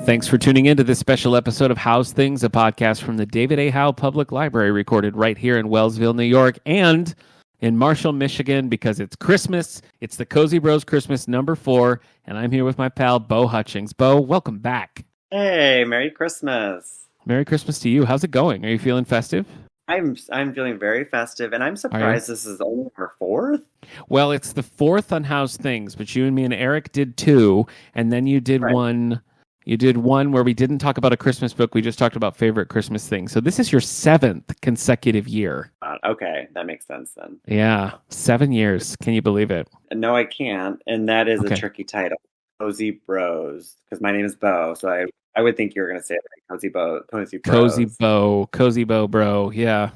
Thanks for tuning in to this special episode of Howe's Things, a podcast from the David A. Howe Public Library, recorded right here in Wellsville, New York, and in Marshall, Michigan, because it's Christmas. It's the Cozy Bros Christmas number 4, and I'm here with my pal, Beau Hutchings. Beau, welcome back. Hey, Merry Christmas. Merry Christmas to you. How's it going? Are you feeling festive? I'm feeling very festive, and I'm surprised this is only our 4th. Well, it's the 4th on Howe's Things, but you and me and Eric did 2, and then you did one. You did one where we didn't talk about a Christmas book. We just talked about favorite Christmas things. So this is your 7th consecutive year. Okay, that makes sense then. Yeah, 7 years. Can you believe it? No, I can't. And that is a tricky title, Cozy Bros, because my name is Beau. So I would think you were going to say it right. Cozy Beau, Cozy Bros. Cozy Beau, bro. Yeah.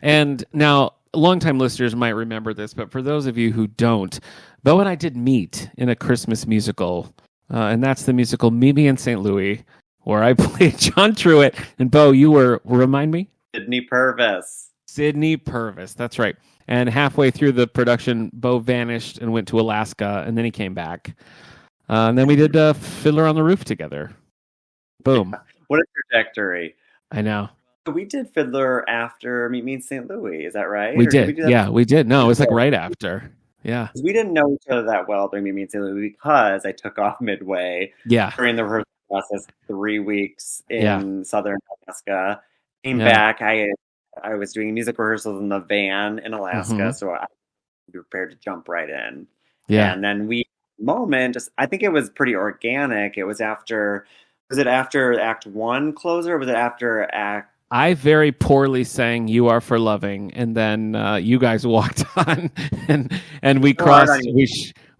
And now, longtime listeners might remember this, but for those of you who don't, Beau and I did meet in a Christmas musical. And that's the musical Mimi in St. Louis, where I played John Truitt. And Beau, you were, remind me? Sydney Purvis. Sydney Purvis, that's right. And halfway through the production, Beau vanished and went to Alaska, and then he came back. And then we did Fiddler on the Roof together. Boom. What a trajectory. I know. We did Fiddler after Meet Me in St. Louis, is that right? We did. We did. No, it was like right after. Yeah. We didn't know each other that well during Meet Me in St. Louis because I took off midway during the rehearsal process, 3 weeks in southern Alaska. Came back. I was doing music rehearsals in the van in Alaska, so I was prepared to jump right in. Yeah. And then I think it was pretty organic. Was it after Act 1 closer, or was it after Act? I very poorly sang "You Are for Loving," and then you guys walked on, and we crossed.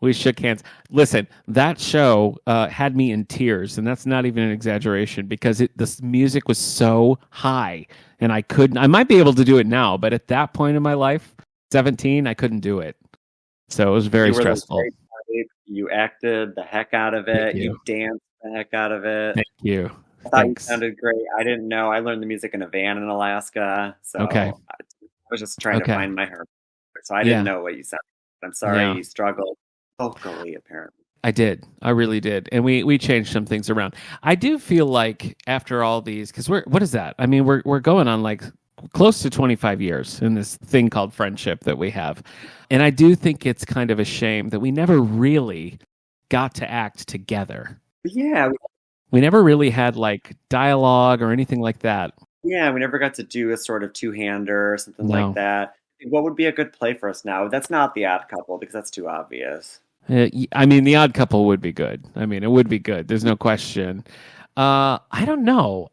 We shook hands. Listen, that show had me in tears, and that's not even an exaggeration because the music was so high, and I couldn't. I might be able to do it now, but at that point in my life, 17, I couldn't do it. So it was very stressful. You acted the heck out of it. You danced the heck out of it. Thank you. I thought you sounded great. I didn't know. I learned the music in a van in Alaska. So I was just trying to find my herb. So I didn't know what you said. I'm sorry you struggled vocally, apparently. I did. I really did. And we changed some things around. I do feel like after all these, because what is that? I mean, we're going on like close to 25 years in this thing called friendship that we have. And I do think it's kind of a shame that we never really got to act together. Yeah. We never really had like dialogue or anything like that. Yeah, we never got to do a sort of two-hander or something like that. What would be a good play for us now? That's not The Odd Couple because that's too obvious. I mean, The Odd Couple would be good. I mean, it would be good. There's no question. I don't know.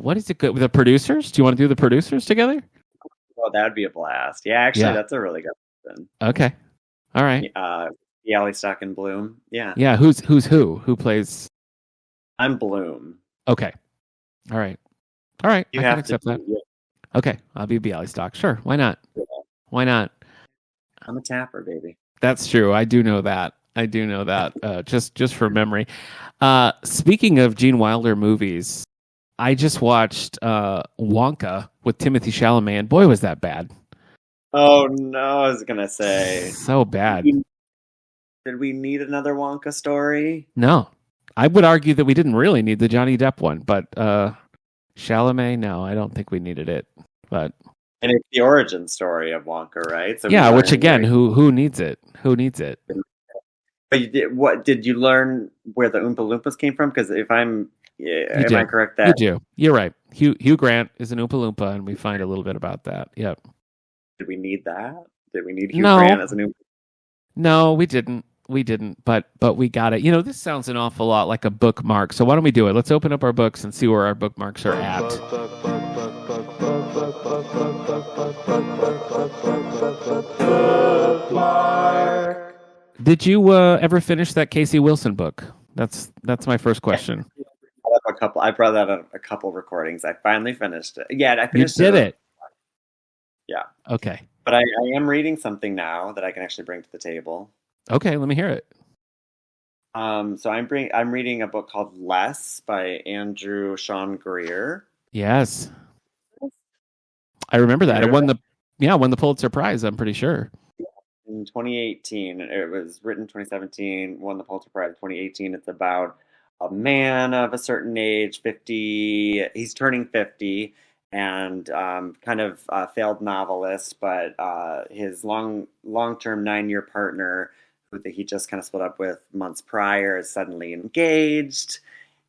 What is it good with the producers? Do you want to do the producers together? Oh, that would be a blast. Yeah, actually, that's a really good one. Okay. All right. Bialystok and Bloom. Yeah. Yeah. Who's who? Who plays? I'm Bloom. Okay. All right. I can accept that. Yeah. Okay. I'll be Bialystok. Sure. Why not? Yeah. Why not? I'm a tapper, baby. That's true. I do know that. Just for memory. Speaking of Gene Wilder movies, I just watched Wonka with Timothée Chalamet, and boy, was that bad. Oh, no. I was going to say. So bad. Did we need another Wonka story? No. I would argue that we didn't really need the Johnny Depp one, but Chalamet, no, I don't think we needed it. But and it's the origin story of Wonka, right? So yeah, which again, who needs it? Who needs it? But did you learn where the Oompa Loompas came from? Because am I correct that you do? You're right. Hugh Grant is an Oompa Loompa, and we find a little bit about that. Yep. Did we need that? Did we need Hugh Grant as an Oompa? No, we didn't. But we got it. You know, this sounds an awful lot like a bookmark. So why don't we do it? Let's open up our books and see where our bookmarks are at. Bookmark. Did you ever finish that Casey Wilson book? That's my first question. I brought out a couple recordings. I finally finished it. Yeah, I finished it. You did it. Yeah. Okay. But I am reading something now that I can actually bring to the table. Okay, let me hear it. So I'm reading a book called Less by Andrew Sean Greer. Yes, I remember that. It won the Pulitzer Prize. I'm pretty sure. In 2018, it was written 2017. Won the Pulitzer Prize in 2018. It's about a man of a certain age, 50. He's turning 50, and kind of a failed novelist, but his long-term 9-year partner, who he just kind of split up with months prior, is suddenly engaged,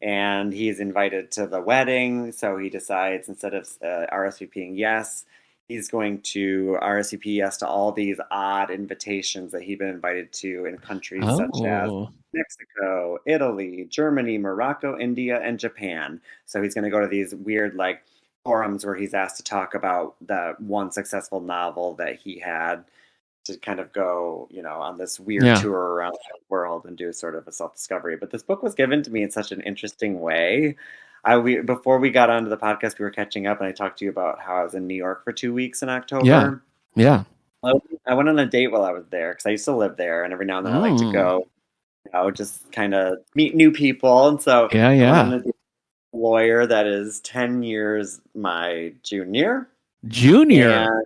and he's invited to the wedding. So he decides, instead of RSVPing yes, he's going to RSVP yes to all these odd invitations that he'd been invited to in countries such as Mexico, Italy, Germany, Morocco, India, and Japan. So he's going to go to these weird like forums where he's asked to talk about the one successful novel that he had, to kind of go, on this weird tour around the world and do sort of a self-discovery. But this book was given to me in such an interesting way. Before we got onto the podcast, we were catching up, and I talked to you about how I was in New York for 2 weeks in October. Yeah. I went on a date while I was there because I used to live there, and every now and then I like to go, just kind of meet new people. And so I went on a date with a lawyer that is 10 years my junior. Junior?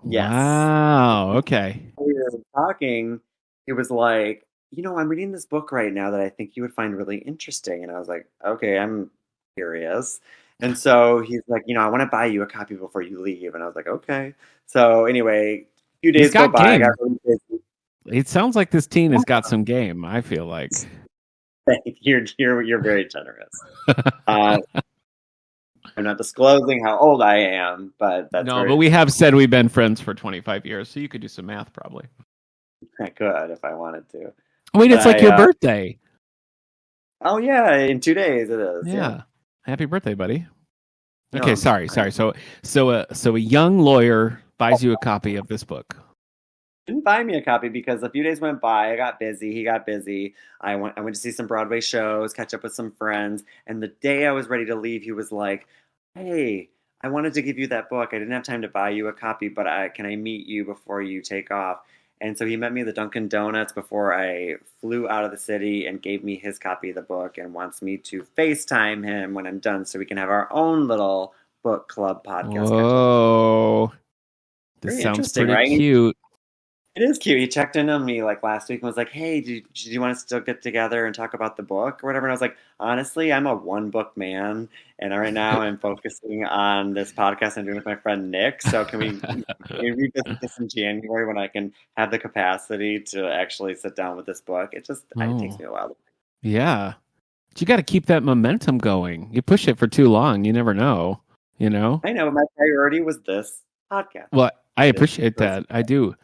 Yes. Wow. Okay. We were talking. He was like, I'm reading this book right now that I think you would find really interesting. And I was like, okay, I'm curious. And so he's like, I want to buy you a copy before you leave. And I was like, okay. So anyway, a few days go by. I got really busy. It sounds like this teen has got some game, I feel like. You're very generous. I'm not disclosing how old I am, but that's but we have said we've been friends for 25 years, so you could do some math probably. I could if I wanted to. Wait, it's like your birthday. Oh yeah, in 2 days it is. Yeah. Happy birthday, buddy. Okay, sorry. So a young lawyer buys you a copy of this book. Didn't buy me a copy because a few days went by. I got busy. He got busy. I went to see some Broadway shows, catch up with some friends. And the day I was ready to leave, he was like, "Hey, I wanted to give you that book. I didn't have time to buy you a copy, but can I meet you before you take off?" And so he met me at the Dunkin' Donuts before I flew out of the city and gave me his copy of the book, and wants me to FaceTime him when I'm done so we can have our own little book club podcast. Whoa. This sounds pretty cute. It is cute. He checked in on me like last week and was like, "Hey, do you want us to get together and talk about the book or whatever?" And I was like, "Honestly, I'm a one book man, and right now I'm focusing on this podcast I'm doing with my friend Nick. So can we revisit this in January when I can have the capacity to actually sit down with this book?" It takes me a while. Yeah, but you got to keep that momentum going. You push it for too long, you never know. I know, but my priority was this podcast. Well, I appreciate that. I do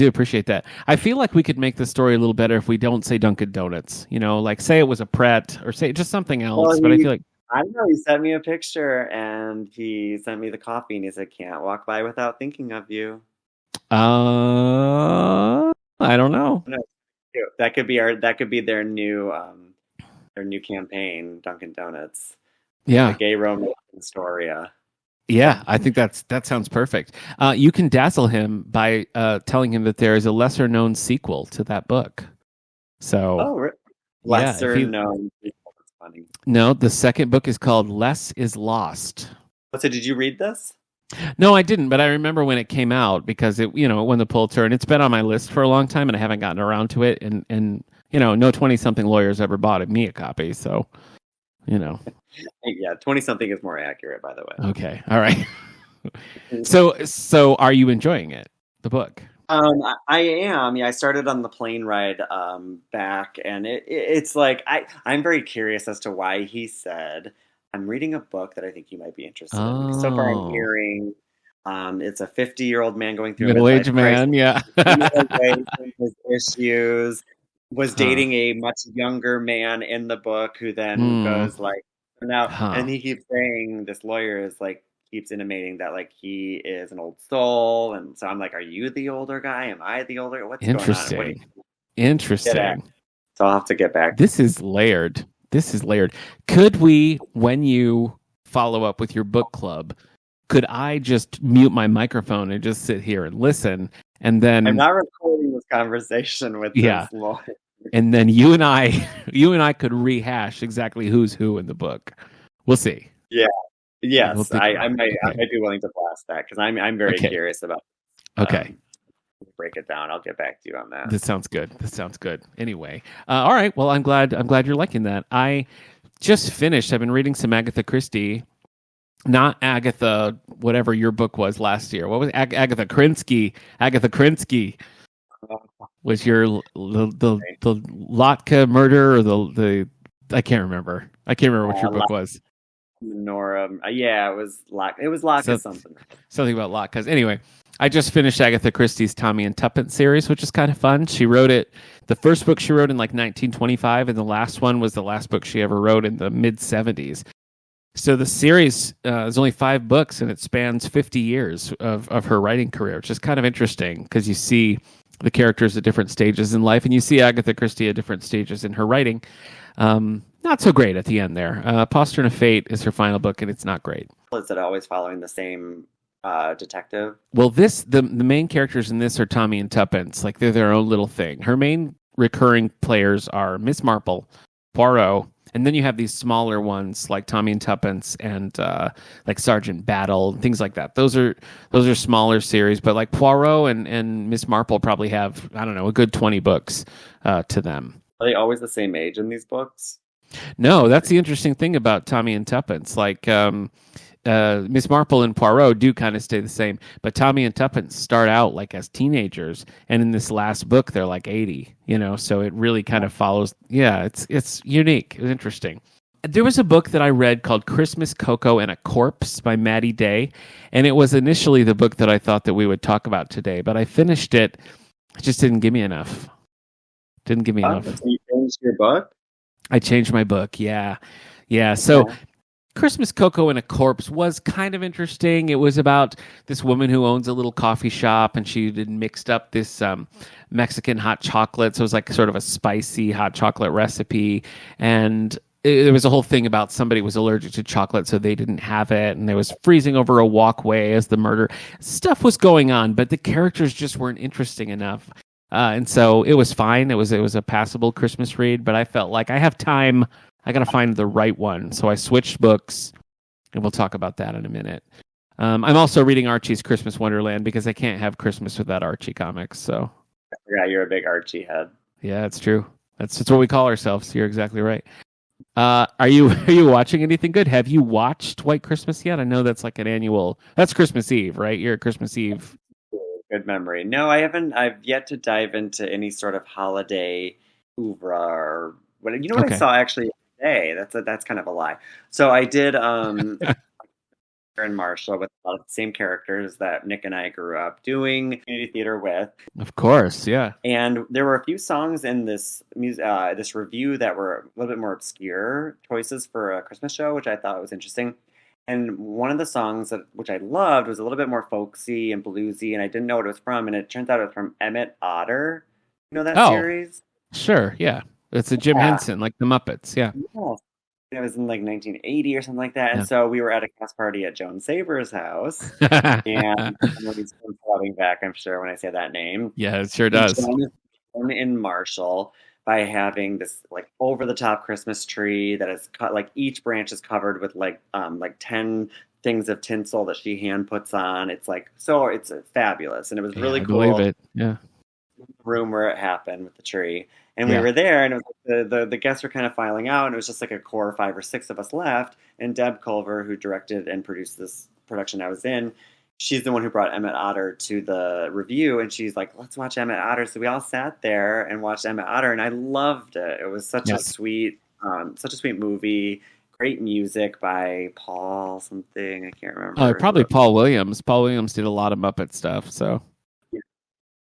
appreciate that. I feel like we could make the story a little better if we don't say Dunkin' Donuts. Like say it was a Pret or say just something else. Well, but I feel like I don't know. He sent me a picture and he sent me the coffee and he said, "Can't walk by without thinking of you." I don't know. That could be their new campaign, Dunkin' Donuts. Yeah, the gay romance story. Yeah, I think that sounds perfect. You can dazzle him by telling him that there is a lesser known sequel to that book. So, lesser known sequel. That's funny. No, the second book is called Less is Lost. So, did you read this? No, I didn't, but I remember when it came out because it won the Pulitzer, and it's been on my list for a long time, and I haven't gotten around to it. And no 20-something lawyers ever bought me a copy, so. Yeah, 20-something is more accurate, by the way. Okay, all right. So are you enjoying it, the book? I am. Yeah, I started on the plane ride back, and it's like I'm very curious as to why he said, "I'm reading a book that I think you might be interested in." So far, I'm hearing it's a 50-year-old man going through middle-aged man, yeah, his issues. Was dating a much younger man in the book who then goes like now, and he keeps saying, this lawyer is like keeps intimating that like he is an old soul, and so I'm like, are you the older guy? Am I the older? What's going on? Interesting. So I'll have to get back. This is layered. Could we, when you follow up with your book club, could I just mute my microphone and just sit here and listen? And then I'm not recording this conversation with this lawyer. and then you and I could rehash exactly who's who in the book. We'll see. Yeah. Yes, I might be willing to blast that because I'm very curious about. Break it down. I'll get back to you on that. This sounds good. Anyway, all right. Well, I'm glad you're liking that. I just finished. I've been reading some Agatha Christie. Not Agatha, whatever your book was last year. What was Agatha Krinsky? Agatha Krinsky was your the Lotka murder or the I can't remember. What your book was. Nora, yeah, it was Lotka something. Something about Lotkas. Anyway, I just finished Agatha Christie's Tommy and Tuppence series, which is kind of fun. She wrote it. The first book she wrote in like 1925, and the last one was the last book she ever wrote in the mid 70s. So the series is only 5 books, and it spans 50 years of her writing career, which is kind of interesting because you see the characters at different stages in life, and you see Agatha Christie at different stages in her writing. Not so great at the end there. Postern of Fate is her final book, and it's not great. Is it always following the same detective? Well, the main characters in this are Tommy and Tuppence. Like, they're their own little thing. Her main recurring players are Miss Marple, Poirot, and then you have these smaller ones like Tommy and Tuppence and like Sergeant Battle and things like that. Those are smaller series, but like Poirot and Miss Marple probably have, I don't know, a good 20 books to them. Are they always the same age in these books? No, that's the interesting thing about Tommy and Tuppence. Like Miss Marple and Poirot do kind of stay the same, but Tommy and Tuppence start out like as teenagers, and in this last book they're like 80. So it really kind of follows. Yeah, it's unique. It's interesting. There was a book that I read called Christmas, Cocoa, and a Corpse by Maddie Day, and it was initially the book that I thought that we would talk about today, but I finished it. It just didn't give me enough. So you changed your book? I changed my book. Yeah. So Christmas, Cocoa, and a Corpse was kind of interesting. It was about this woman who owns a little coffee shop, and she had mixed up this Mexican hot chocolate. So it was like sort of a spicy hot chocolate recipe. And there was a whole thing about somebody was allergic to chocolate, so they didn't have it. And there was freezing over a walkway as the murder. Stuff was going on, but the characters just weren't interesting enough. And so it was fine. It was a passable Christmas read, but I felt like I have time. I got to find the right one. So I switched books, and we'll talk about that in a minute. I'm also reading Archie's Christmas Wonderland because I can't have Christmas without Archie comics. So yeah, you're a big Archie head. Yeah, it's true. That's what we call ourselves. You're exactly right. Are you watching anything good? Have you watched White Christmas yet? I know that's like an annual. That's Christmas Eve, right? You're a Christmas Eve. Good memory. No, I haven't. I've yet to dive into any sort of holiday oeuvre or what. You know what I saw actually today? That's kind of a lie. So I did in Marshall with a lot of the same characters that Nick and I grew up doing community theater with. Of course, yeah. And there were a few songs in this this review that were a little bit more obscure choices for a Christmas show, which I thought was interesting. And one of the songs which I loved was a little bit more folksy and bluesy, and I didn't know what it was from. And it turns out it was from Emmett Otter. You know that series? Sure, yeah. It's a Jim Henson, like the Muppets, yeah. Yes. It was in like 1980 or something like that. And so we were at a cast party at Joan Saber's house. And somebody's floating back, I'm sure, when I say that name. Yeah, it sure does. In Marshall by having this like over the top Christmas tree that is cut, like each branch is covered with like 10 things of tinsel that she hand puts on. It's like, so it's fabulous. And it was really cool. I believe it. Yeah. Room where it happened with the tree. And we were there, and it was like the guests were kind of filing out, and it was just like a core 5 or 6 of us left. And Deb Culver, who directed and produced this production I was in, she's the one who brought Emmett Otter to the review, and she's like, let's watch Emmett Otter. So we all sat there and watched Emmett Otter, and I loved it. It was such a sweet movie. Great music by Paul something. I can't remember. Oh, probably Paul Williams. Paul Williams did a lot of Muppet stuff, so.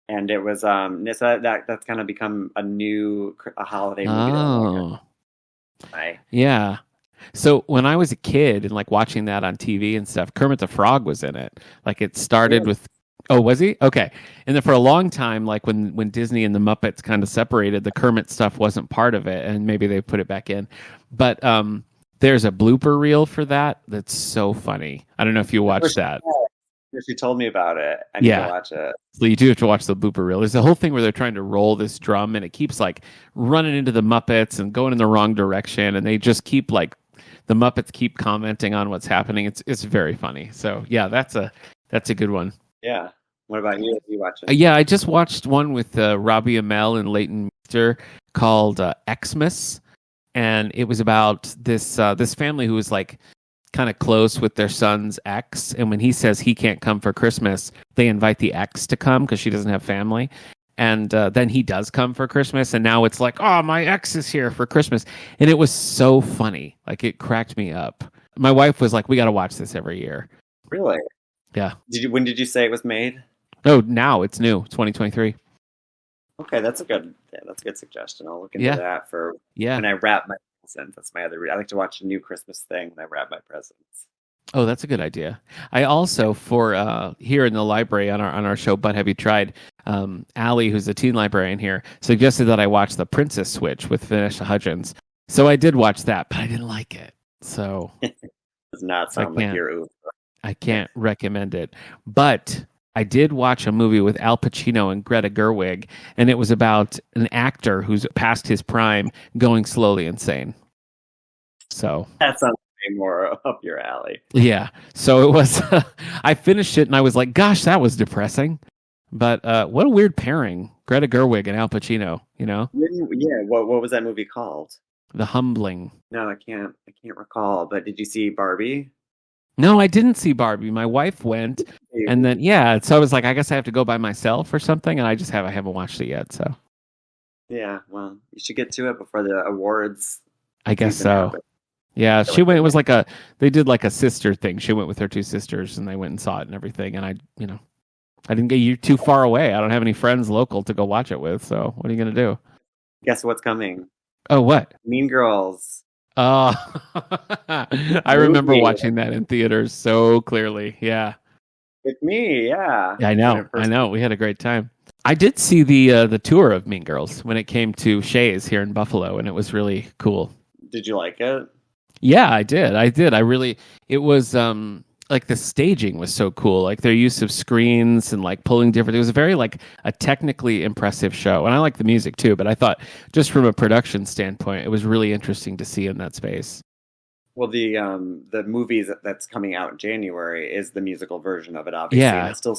And it was so that's kind of become a holiday movie. Oh. Yeah. So when I was a kid and like watching that on TV and stuff, Kermit the Frog was in it. Like it started with, oh, was he? Okay. And then for a long time, like when Disney and the Muppets kind of separated, the Kermit stuff wasn't part of it, and maybe they put it back in. But there's a blooper reel for that that's so funny. I don't know if you watched that. She told me about it. I need to watch it. So you do have to watch the blooper reel. There's a whole thing where they're trying to roll this drum, and it keeps like running into the Muppets and going in the wrong direction, and they just keep like the Muppets keep commenting on what's happening. It's very funny. So yeah, that's a good one. Yeah. What about you? Are you watching? Yeah, I just watched one with Robbie Amell and Leighton Meester called Xmas, and it was about this family who was like kind of close with their son's ex, and when he says he can't come for Christmas, they invite the ex to come because she doesn't have family, and then he does come for Christmas, and now it's like, oh, my ex is here for Christmas, and it was so funny, like it cracked me up. My wife was like, we got to watch this every year. Really? Yeah. When did you say it was made? Oh, now it's new, 2023. Okay, that's a good suggestion. I'll look into that for when I wrap my presents. That's my other. I like to watch a new Christmas thing when I wrap my presents. Oh, that's a good idea. I also, for here in the library on our show, But Have You Tried? Allie, who's a teen librarian here, suggested that I watch The Princess Switch with Vanessa Hudgens. So I did watch that, but I didn't like it. So it does not sound like your Uber. I can't recommend it. But I did watch a movie with Al Pacino and Greta Gerwig, and it was about an actor who's past his prime going slowly insane. So that sounds way more up your alley. Yeah. So it was, I finished it and I was like, gosh, that was depressing. But what a weird pairing, Greta Gerwig and Al Pacino, you know? Yeah. What was that movie called? The Humbling. No, I can't recall. But did you see Barbie? No, I didn't see Barbie. My wife went, and then so I was like, I guess I have to go by myself or something, and I haven't watched it yet. So yeah, well, you should get to it before the awards. I guess so. Happen. Yeah, she went. It was they did like a sister thing. She went with her two sisters, and they went and saw it and everything. And I didn't get you too far away. I don't have any friends local to go watch it with. So what are you gonna do? Guess what's coming? Oh, what? Mean Girls. Oh, I remember watching that in theaters so clearly. Yeah. With me, yeah. I know. We had a great time. I did see the tour of Mean Girls when it came to Shays here in Buffalo, and it was really cool. Did you like it? Yeah, I did. It was like the staging was so cool, like their use of screens and like pulling different. It was a very like a technically impressive show, and I like the music too. But I thought just from a production standpoint, it was really interesting to see in that space. Well, the movie that's coming out in January is the musical version of it, obviously. Yeah, and it's still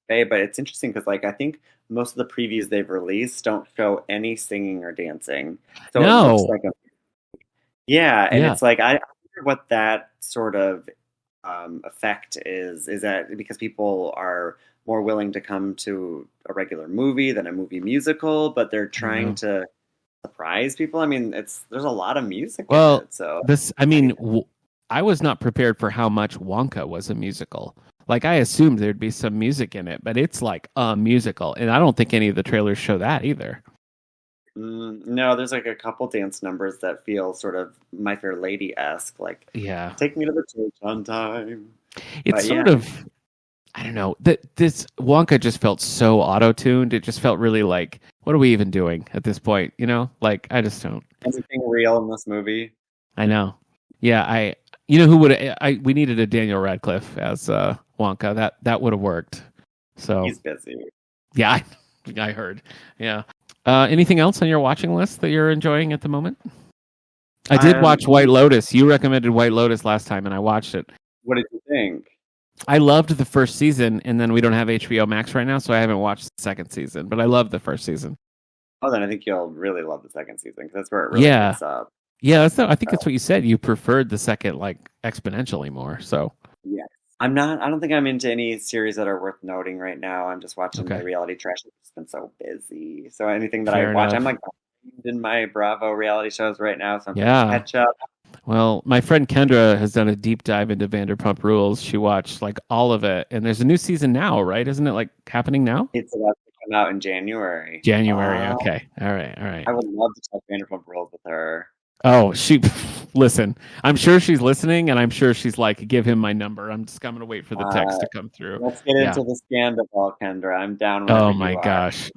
but it's interesting because like I think most of the previews they've released don't show any singing or dancing. So no. It looks like it's like I wonder what that sort of effect is that because people are more willing to come to a regular movie than a movie musical, but they're trying to surprise people. I mean, there's a lot of music in it. So I was not prepared for how much Wonka was a musical. Like I assumed there'd be some music in it, but it's like a musical, and I don't think any of the trailers show that either. No, there's like a couple dance numbers that feel sort of My Fair Lady-esque, like take me to the church on time. It's sort of, I don't know, this Wonka just felt so auto-tuned. It just felt really like, what are we even doing at this point? You know, like I just don't. Anything real in this movie? I know. Yeah, who would we needed a Daniel Radcliffe as Wonka. That would have worked. So he's busy. Yeah, I heard. Yeah. Anything else on your watching list that you're enjoying at the moment? I did watch White Lotus. You recommended White Lotus last time, and I watched it. What did you think? I loved the first season, and then we don't have HBO Max right now, so I haven't watched the second season, but I loved the first season. Oh, then I think you'll really love the second season, because that's where it really gets up. Yeah, I think that's what you said. You preferred the second, like, exponentially more, so. Yeah. I don't think I'm into any series that are worth noting right now. I'm just watching the reality trash. It's been so busy. So anything that I watch, I'm like in my Bravo reality shows right now. So I'm trying to catch up. Well, my friend Kendra has done a deep dive into Vanderpump Rules. She watched like all of it, and there's a new season now, right? Isn't it like happening now? It's about to come out in January. Okay. All right. I would love to talk Vanderpump Rules with her. Oh, listen, I'm sure she's listening, and I'm sure she's like, give him my number. I'm going to wait for the text to come through. Let's get into the scandal, Kendra. I'm down. Oh my gosh.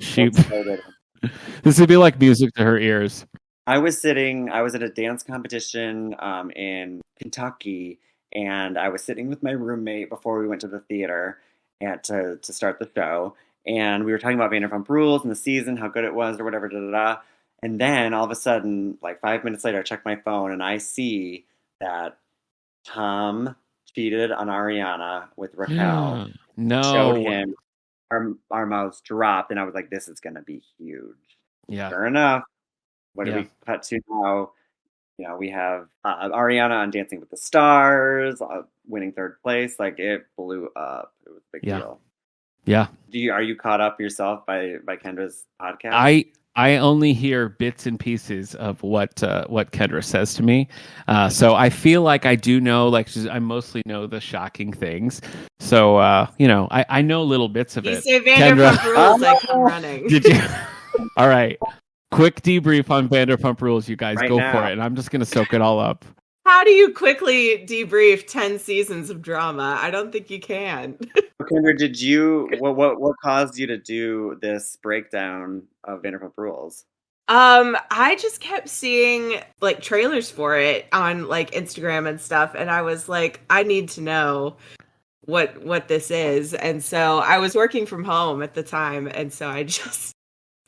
This would be like music to her ears. I was at a dance competition in Kentucky, and I was sitting with my roommate before we went to the theater, to start the show. And we were talking about Vanderpump Rules and the season, how good it was or whatever, And then all of a sudden, like 5 minutes later, I check my phone and I see that Tom cheated on Ariana with Raquel. No. Showed him. Our mouths dropped, and I was like, this is going to be huge. Yeah. Sure enough, what do we cut to now? We have Ariana on Dancing with the Stars, winning 3rd place. Like, it blew up. It was a big deal. Yeah. Are you caught up yourself by Kendra's podcast? I only hear bits and pieces of what Kendra says to me, so I feel like I do know. Like, I mostly know the shocking things. So I know little bits of it. You say Vanderpump Rules, I come running. Did you? All right, quick debrief on Vanderpump Rules, you guys. Go for it, and I'm just gonna soak it all up. How do you quickly debrief 10 seasons of drama? I don't think you can. Kendra, did you? What caused you to do this breakdown of Vanderpump Rules? I just kept seeing like trailers for it on like Instagram and stuff, and I was like, I need to know what this is. And so I was working from home at the time, and so I just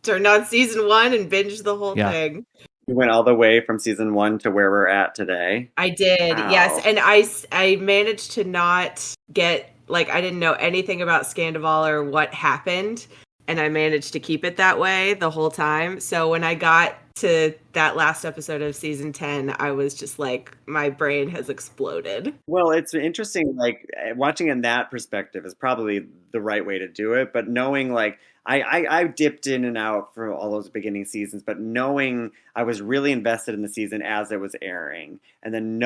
turned on season 1 and binged the whole thing. You went all the way from season 1 to where we're at today. I did, yes, and I managed to not get. Like, I didn't know anything about Scandival or what happened, and I managed to keep it that way the whole time. So when I got to that last episode of season 10, I was just like, my brain has exploded. Well, it's interesting, like, watching in that perspective is probably the right way to do it, but knowing, like, I dipped in and out for all those beginning seasons, but knowing I was really invested in the season as it was airing, and then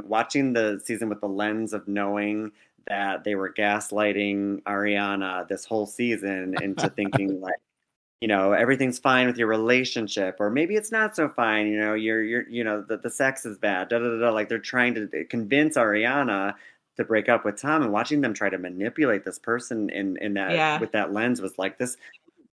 watching the season with the lens of knowing that they were gaslighting Ariana this whole season into thinking like, everything's fine with your relationship, or maybe it's not so fine. You're the sex is bad. Like, they're trying to convince Ariana to break up with Tom, and watching them try to manipulate this person in that with that lens was like this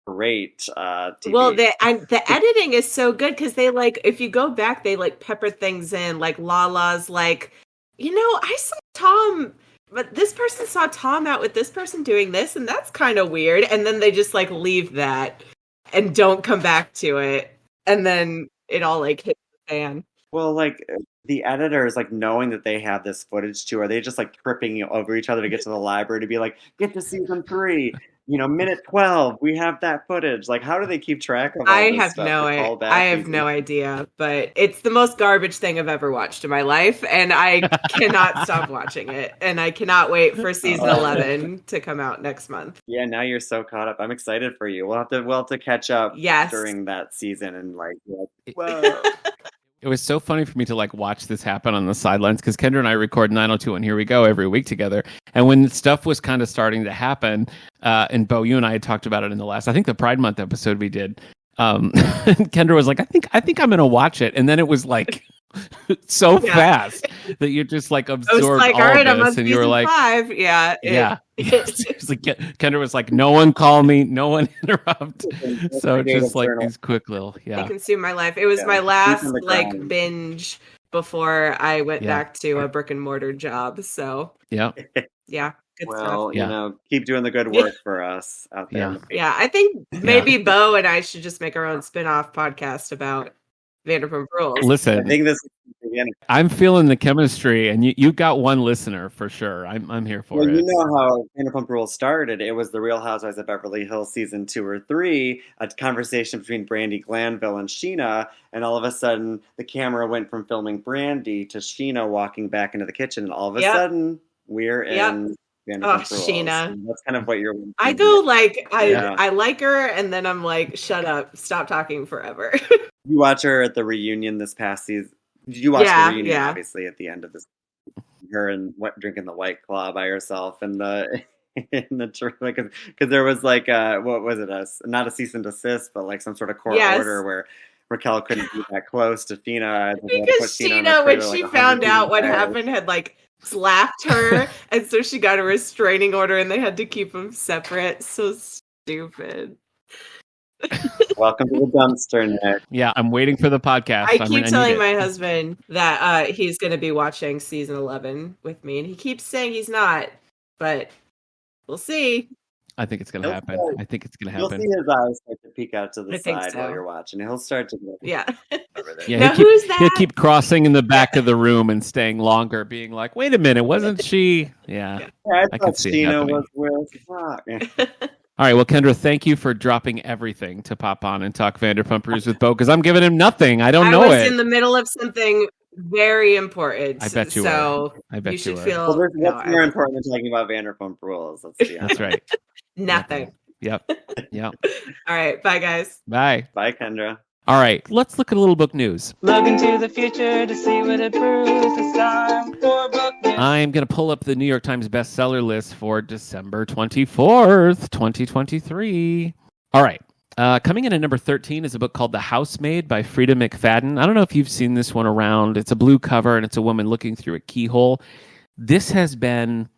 great TV. Well, the editing is so good because they like, if you go back, they like pepper things in, like Lala's like, I saw Tom. But this person saw Tom out with this person doing this, and that's kind of weird. And then they just like leave that and don't come back to it. And then it all like hits the fan. Well, like the editors, like knowing that they have this footage too, are they just like tripping over each other to get to the library to be like, get to season 3, minute 12, we have that footage. Like, how do they keep track of all I this have stuff? I have no idea, but it's the most garbage thing I've ever watched in my life, and I cannot stop watching it. And I cannot wait for season 11 to come out next month. Yeah, now you're so caught up. I'm excited for you. We'll have to catch up during that season and like, whoa. It was so funny for me to like watch this happen on the sidelines because Kendra and I record 902 and Here We Go every week together. And when stuff was kind of starting to happen, and Beau, you and I had talked about it in the last, I think the Pride Month episode we did. Kendra was like, I think I'm going to watch it. And then it was like so fast that you just like absorbed like, all right, of this. And you were like, 5. Yeah. It was like, Kendra was like, no one call me, no one interrupt. So just like these quick little, They consume my life. It was my last like binge before I went back to a brick and mortar job. So yeah. Good stuff. Keep doing the good work for us out there. Yeah, I think maybe Beau and I should just make our own spin-off podcast about Vanderpump Rules. Listen, I think this is the beginning. I'm feeling the chemistry, and you got one listener for sure. I'm here for it. You know how Vanderpump Rules started. It was the Real Housewives of Beverly Hills season 2 or 3, a conversation between Brandi Glanville and Sheena, and all of a sudden the camera went from filming Brandi to Sheena walking back into the kitchen, and all of a sudden we're in Vanderpump Rules. Sheena. And that's kind of what you're. I go like I like her, and then I'm like, shut up, stop talking forever. You watch her at the reunion this past season. Did you watch the reunion? Obviously, at the end of this, her and drinking the White Claw by herself in the church, because there was like what was it? Not a cease and desist, but like some sort of court order where Raquel couldn't be that close to Sheena because Sheena, when she found out what happened, had like slapped her, and so she got a restraining order, and they had to keep them separate. So stupid. Welcome to the dumpster, Nick. Yeah, I'm waiting for the podcast. I keep telling my husband that he's going to be watching season 11 with me, and he keeps saying he's not, but We'll see. I think it's going to happen. I think it's going to happen. You'll see his eyes start to peek out to the side while you're watching. He'll start to go. Yeah. Yeah. Who's that? He'll keep crossing in the back of the room and staying longer, being like, "Wait a minute, wasn't she?" Yeah. I can see it happening. Was All right, well, Kendra, thank you for dropping everything to pop on and talk Vanderpump Rules with Beau, because I'm giving him nothing. I don't know it. I was in the middle of something very important. I bet you were. I bet you should were. feel. Well, what's more important than talking about Vanderpump Rules? Let's see. That's right. Nothing. Yep. All right. Bye, guys. Bye. Bye, Kendra. All right. Let's look at a little book news. Look into the future to see what it proves. It's time for book news. I'm going to pull up the New York Times bestseller list for December 24th, 2023. All right. Coming in at number 13 is a book called The Housemaid by Frida McFadden. I don't know if you've seen this one around. It's a blue cover, and it's a woman looking through a keyhole. This has been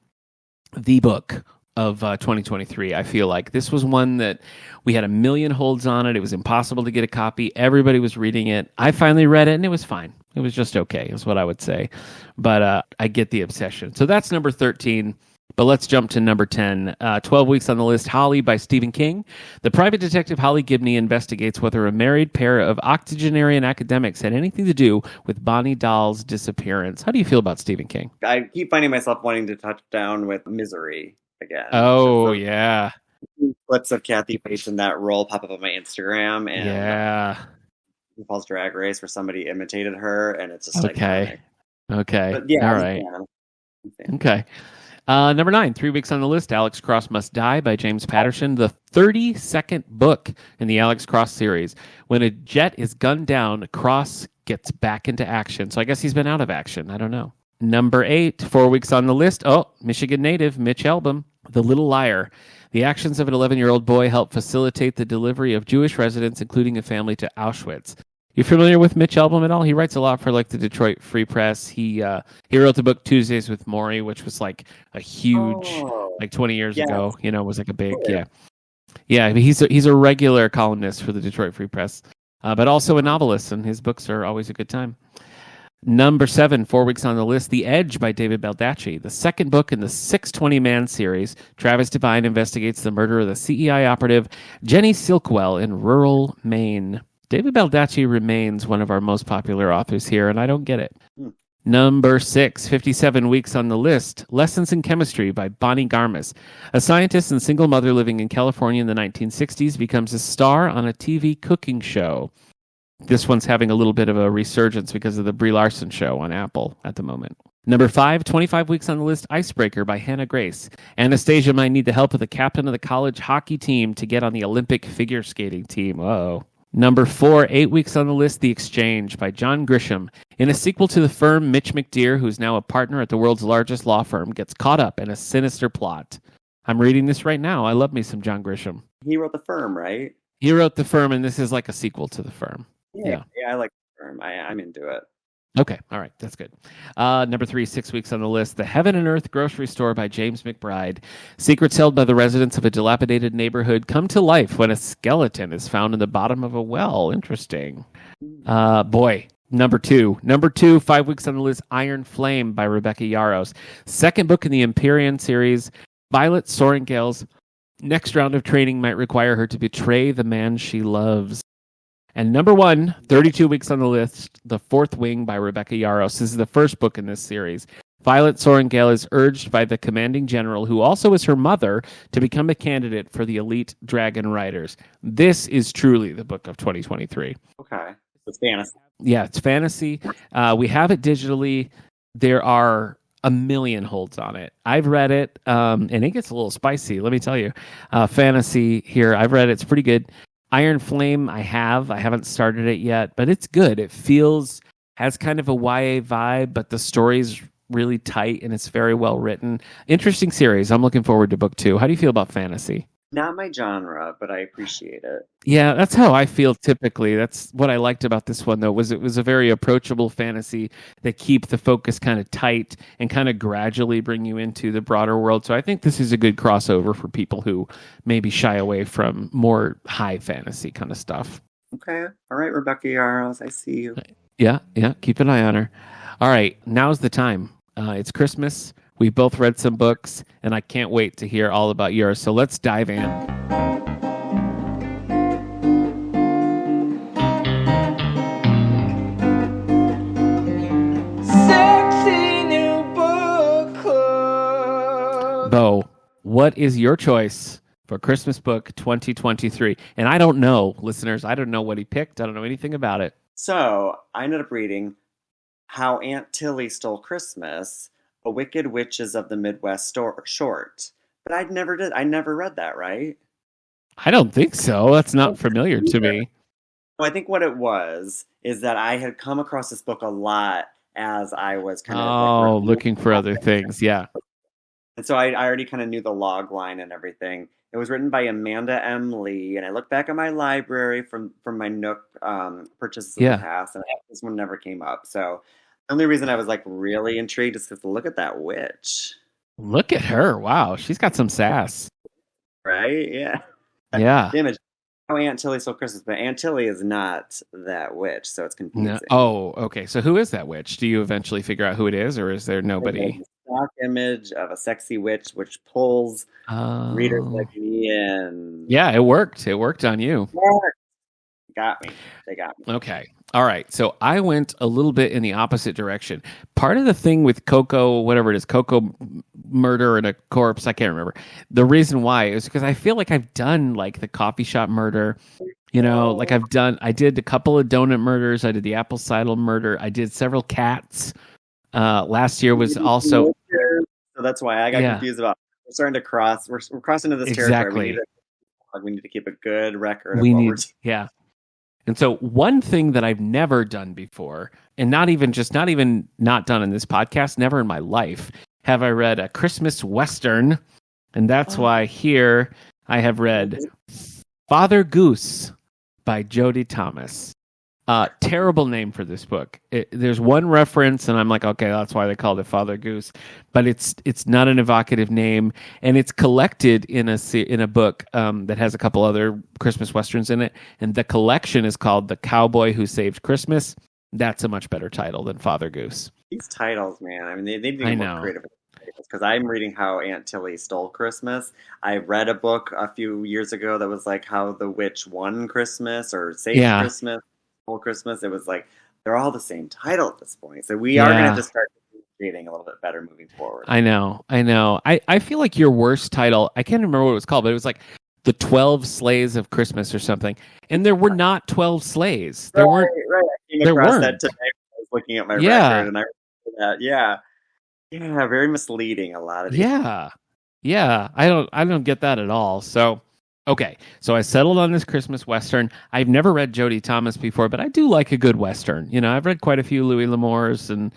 the book of 2023. I feel like this was one that we had a million holds on it. It was impossible to get a copy. Everybody was reading it. I finally read it, and it was fine. It was just okay, is what I would say. But I get the obsession. So that's number 13. But let's jump to number 10. 12 weeks on the list, Holly by Stephen King. The private detective Holly Gibney investigates whether a married pair of octogenarian academics had anything to do with Bonnie Dahl's disappearance. How do you feel about Stephen King? I keep finding myself wanting to touch down with Misery again. Oh, yeah. Clips of Kathy Bates in that role pop up on my Instagram. And RuPaul's Drag Race where somebody imitated her, and it's just okay. Okay. But yeah, all right. Okay. Number 9, 3 weeks on the list, Alex Cross Must Die by James Patterson, the 32nd book in the Alex Cross series. When a jet is gunned down, Cross gets back into action. So I guess he's been out of action. I don't know. Number 8, 4 weeks on the list. Oh, Michigan native Mitch Albom, The Little Liar. The actions of an 11-year-old boy help facilitate the delivery of Jewish residents, including a family, to Auschwitz. You familiar with Mitch Albom at all? He writes a lot for like the Detroit Free Press. He wrote the book Tuesdays with Morrie, which was like a huge, like 20 years ago. You know, it was like a big, yeah. He's a regular columnist for the Detroit Free Press, but also a novelist, and his books are always a good time. Number 7, 4 weeks on the list, The Edge by David Baldacci, the second book in the 620 Man series. Travis Devine investigates the murder of the CEI operative Jenny Silkwell in rural Maine. David Baldacci remains one of our most popular authors here, and I don't get it. Number 6, 57 weeks on the list, Lessons in Chemistry by Bonnie Garmus. A scientist and single mother living in California in the 1960s becomes a star on a TV cooking show. This one's having a little bit of a resurgence because of the Brie Larson show on Apple at the moment. Number 5, 25 weeks on the list, Icebreaker by Hannah Grace. Anastasia might need the help of the captain of the college hockey team to get on the Olympic figure skating team. Uh-oh. Number 4, 8 weeks on the list, The Exchange by John Grisham. In a sequel to The Firm, Mitch McDear, who's now a partner at the world's largest law firm, gets caught up in a sinister plot. I'm reading this right now. I love me some John Grisham. He wrote The Firm, right? He wrote The Firm, and this is like a sequel to The Firm. Yeah, I like The Firm. I'm into it. Okay, all right, that's good. Number 3, 6 weeks on the list, The Heaven and Earth Grocery Store by James McBride. Secrets held by the residents of a dilapidated neighborhood come to life when a skeleton is found in the bottom of a well. Interesting. Number 2, 5 weeks on the list, Iron Flame by Rebecca Yarros. Second book in the Empyrean series. Violet Sorrengail's next round of training might require her to betray the man she loves. And number 1, 32 weeks on the list, The Fourth Wing by Rebecca Yarros. This is the first book in this series. Violet Sorrengail is urged by the commanding general, who also is her mother, to become a candidate for the elite dragon riders. This is truly the book of 2023. Okay. It's fantasy. Yeah, it's fantasy. We have it digitally. There are a million holds on it. I've read it, and it gets a little spicy, let me tell you. Fantasy here, I've read it. It's pretty good. Iron Flame, I haven't started it yet, but it's good. It has kind of a YA vibe, but the story's really tight and it's very well written. Interesting series. I'm looking forward to book 2. How do you feel about fantasy? Not my genre, but I appreciate it. Yeah, that's how I feel typically. That's what I liked about this one, though, it was a very approachable fantasy that keep the focus kind of tight and kind of gradually bring you into the broader world. So I think this is a good crossover for people who maybe shy away from more high fantasy kind of stuff. Okay. All right, Rebecca Yarros, I see you. Yeah, keep an eye on her. All right, now's the time. It's Christmas. We both read some books, and I can't wait to hear all about yours. So let's dive in. Sexy new book club. Beau, what is your choice for Christmas book 2023? And I don't know, listeners. I don't know what he picked. I don't know anything about it. So I ended up reading How Aunt Tilly Stole Christmas, A Wicked Witches of the Midwest short. But I never read that, right? I don't think so. That's not familiar to me. Well, I think what it was is that I had come across this book a lot as I was kind of looking for other things. Yeah. And so I already kind of knew the log line and everything. It was written by Amanda M. Lee, and I looked back at my library from my Nook purchases in the past, and this one never came up. So the only reason I was like really intrigued is because look at that witch. Look at her. Wow. She's got some sass. Right? Yeah. Yeah. Image. Oh, Aunt Tilly Stole Christmas, but Aunt Tilly is not that witch, so it's confusing. No. Oh, okay. So who is that witch? Do you eventually figure out who it is, or is there nobody? Stock image of a sexy witch, which pulls readers like me in. Yeah, it worked. It worked on you. Got me. They got me. Okay. All right. So I went a little bit in the opposite direction. Part of the thing with Coco, whatever it is, Coco murder and a corpse, I can't remember. The reason why is because I feel like I've done like the coffee shop murder. You know, like I did a couple of donut murders. I did the apple cider murder. I did several cats. Last year was also. So that's why I got confused about. We're starting to cross. We're crossing into this territory. Exactly. We need to keep a good record. Yeah. And so one thing that I've never done before, and not even not done in this podcast, never in my life, have I read a Christmas Western. And that's why here I have read Father Goose by Jodie Thomas. Terrible name for this book. There's one reference, and I'm like, okay, that's why they called it Father Goose. But it's not an evocative name, and it's collected in a book that has a couple other Christmas westerns in it. And the collection is called The Cowboy Who Saved Christmas. That's a much better title than Father Goose. These titles, man. I mean, they need to be more creative. Because I'm reading How Aunt Tilly Stole Christmas. I read a book a few years ago that was like How the Witch Won Christmas or Saved Christmas. Whole Christmas. It was like they're all the same title at this point, so we are going to just start creating a little bit better moving forward. I know. I feel like your worst title, I can't remember what it was called, but it was like the 12 Sleighs of Christmas or something, and there were not 12 sleighs. There weren't. Right. I came across that today when I was looking at my record, and I remember that. Yeah, very misleading. A lot of these. Yeah. I don't get that at all. So. Okay, so I settled on this Christmas Western. I've never read Jodie Thomas before, but I do like a good Western. You know, I've read quite a few Louis L'Amours and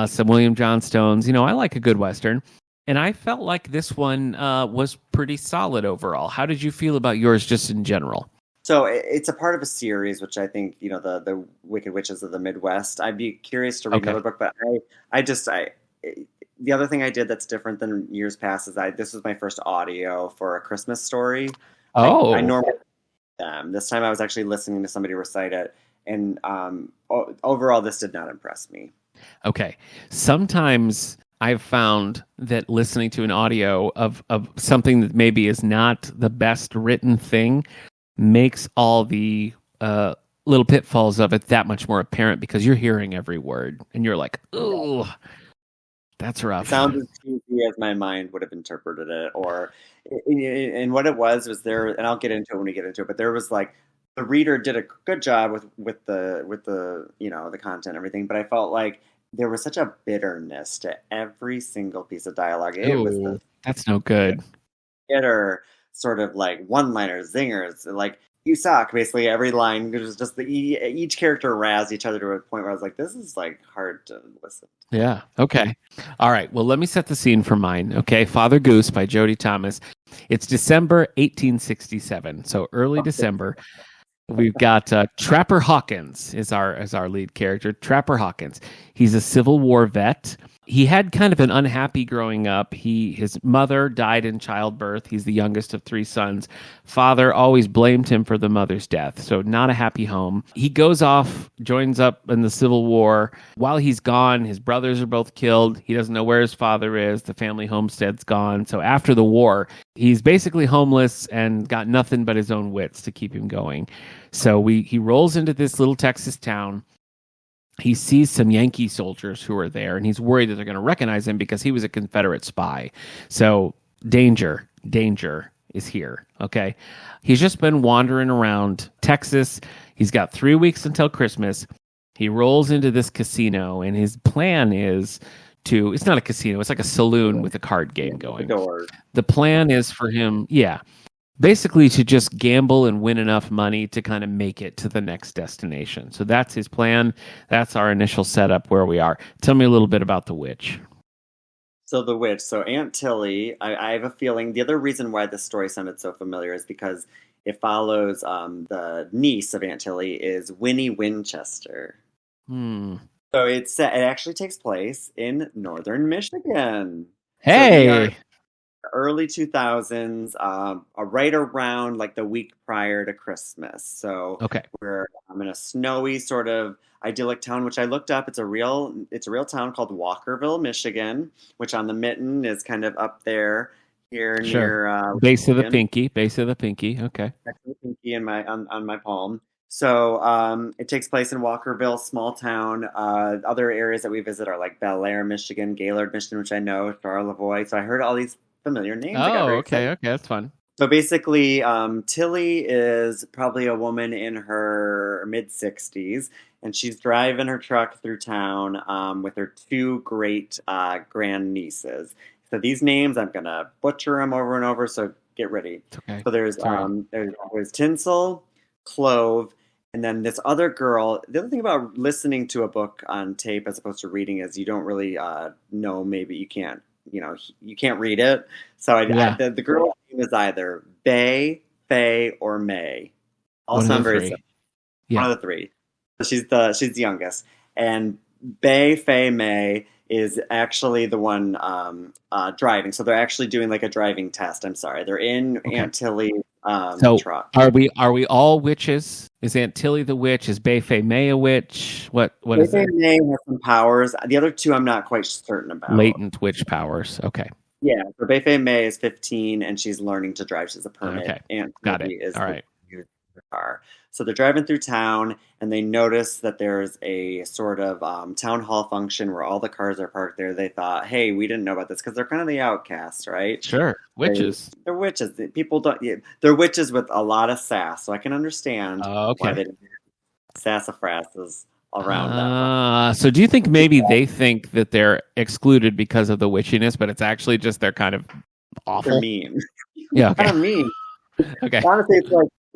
some William Johnstones. You know, I like a good Western. And I felt like this one was pretty solid overall. How did you feel about yours just in general? So it's a part of a series, which I think, you know, the Wicked Witches of the Midwest. I'd be curious to read another book, but the other thing I did that's different than years past is this was my first audio for A Christmas Story. Oh, I normally this time I was actually listening to somebody recite it, and overall this did not impress me. Okay, sometimes I've found that listening to an audio of something that maybe is not the best written thing makes all the little pitfalls of it that much more apparent because you're hearing every word and you're like, ooh, that's rough. It sounds as cheesy as my mind would have interpreted it, and what it was there, and I'll get into it when we get into it. But there was like the reader did a good job with the you know the content and everything, but I felt like there was such a bitterness to every single piece of dialogue. That's no good. Bitter sort of like one-liners, zingers, like you suck. Basically, every line was just each character razzed each other to a point where I was like, this is like hard to listen. Yeah. Okay. All right. Well, let me set the scene for mine. Okay. Father Goose by Jodie Thomas. It's December 1867. So early December. We've got Trapper Hawkins is our lead character. Trapper Hawkins. He's a Civil War vet. he had kind of an unhappy growing up. His mother died in childbirth. He's the youngest of 3 sons. Father always blamed him for the mother's death, so not a happy home. He goes off, joins up in the Civil War. While he's gone, his brothers are both killed. He doesn't know where his father is. The family homestead's gone. So after the war, he's basically homeless and got nothing but his own wits to keep him going. So he rolls into this little Texas town. He sees some Yankee soldiers who are there, and he's worried that they're going to recognize him because he was a Confederate spy. So danger is here, okay? He's just been wandering around Texas. He's got 3 weeks until Christmas. He rolls into this casino, and his plan is it's not a casino, it's like a saloon with a card game going. The plan is for him, basically to just gamble and win enough money to kind of make it to the next destination. So that's his plan. That's our initial setup where we are. Tell me a little bit about the witch. So the witch, Aunt Tilly, I have a feeling the other reason why this story sounded so familiar is because it follows the niece of Aunt Tilly is Winnie Winchester. So it actually takes place in northern Michigan. Hey! So early 2000s, right around like the week prior to Christmas. So we're in a snowy sort of idyllic town, which I looked up. It's a real town called Walkerville, Michigan, which on the mitten is kind of up there here near base of the pinky. Okay. Base of the pinky on my palm. So it takes place in Walkerville, small town. Other areas that we visit are like Bel Air, Michigan, Gaylord, Michigan, which I know, Charlevoix. So I heard all these familiar names. Oh, okay, that's fun. So basically, Tilly is probably a woman in her mid-60s, and she's driving her truck through town with her 2 great grandnieces. So these names, I'm going to butcher them over and over, so get ready. Okay. So there's Tinsel, Clove, and then this other girl. The other thing about listening to a book on tape as opposed to reading is you don't really know, maybe you can't read it. So the girl's name is either Bay, Faye, or May. All sound very similar. One of the 3. So she's the youngest. And Bay, Faye, May is actually the one driving. So they're actually doing like a driving test. I'm sorry. They're in Aunt Tilly's truck. Are we all witches? Is Aunt Tilly the witch? Is Bay Faye May a witch? What is it? May has some powers. The other 2 I'm not quite certain about. Latent witch powers. Okay. Yeah. So Bay Faye May is 15 and she's learning to drive. She's a permit. Okay. Aunt Got Tilly it. is all right. the car. So they're driving through town and they notice that there's a sort of town hall function where all the cars are parked there. They thought, hey, we didn't know about this because they're kind of the outcasts, right? Sure. Witches. They're witches. People don't. They're witches with a lot of sass, so I can understand why they didn't sassafrasses around them. So do you think maybe they think that they're excluded because of the witchiness, but it's actually just they're kind of awful? They're mean. Yeah. Okay. Kind of mean. Okay. Honestly, it's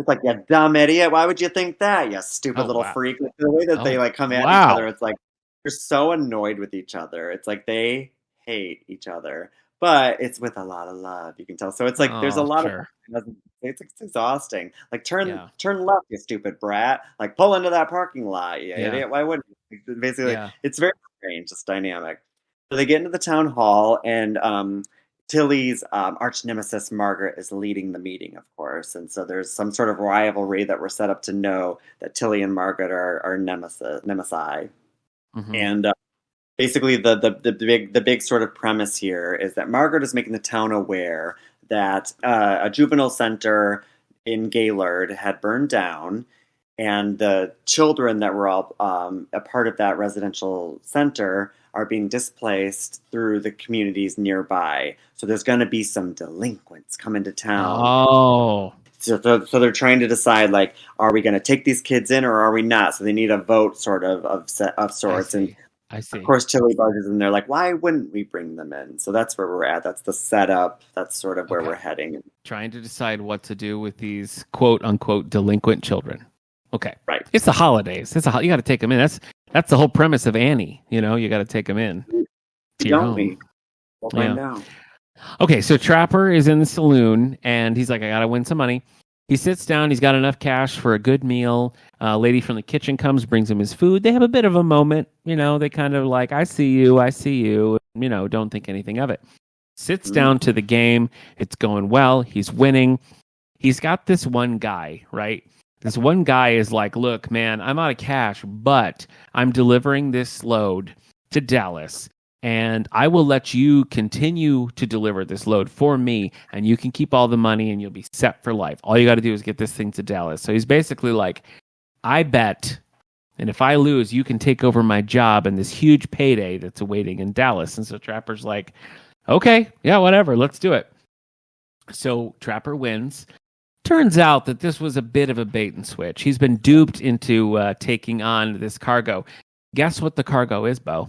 like, you dumb idiot. Why would you think that? You stupid little freak. The way that they like come at each other, it's like they're so annoyed with each other. It's like they hate each other, but it's with a lot of love. You can tell. So it's like there's a lot of. It's exhausting. Like turn left, you stupid brat. Like pull into that parking lot, you idiot. Why wouldn't you? Basically, it's very strange. It's dynamic. So they get into the town hall and. Tilly's arch nemesis Margaret is leading the meeting, of course, and so there's some sort of rivalry that we're set up to know that Tilly and Margaret are nemesi. Mm-hmm. And basically, the big sort of premise here is that Margaret is making the town aware that a juvenile center in Gaylord had burned down, and the children that were all a part of that residential center are being displaced through the communities nearby. So there's going to be some delinquents coming to town. Oh. So they're trying to decide, like, are we going to take these kids in or are we not? So they need a vote sort of sorts. I see. Of course, Tilly barges in there like, why wouldn't we bring them in? So that's where we're at. That's the setup. That's sort of where we're heading. Trying to decide what to do with these quote unquote delinquent children. Okay. Right. It's the holidays. You got to take them in. That's the whole premise of Annie. You got to take them in. Don't we? We'll find out. Okay, so Trapper is in the saloon, and he's like, I got to win some money. He sits down. He's got enough cash for a good meal. A lady from the kitchen comes, brings him his food. They have a bit of a moment. They kind of like, I see you. don't think anything of it. Sits down to the game. It's going well. He's winning. He's got this one guy, right? This one guy is like, look, man, I'm out of cash, but I'm delivering this load to Dallas, and I will let you continue to deliver this load for me, and you can keep all the money, and you'll be set for life. All you got to do is get this thing to Dallas. So he's basically like, I bet, and if I lose, you can take over my job and this huge payday that's awaiting in Dallas. And so Trapper's like, okay, yeah, whatever, let's do it. So Trapper wins. Turns out that this was a bit of a bait and switch. He's been duped into taking on this cargo. Guess what the cargo is, Beau?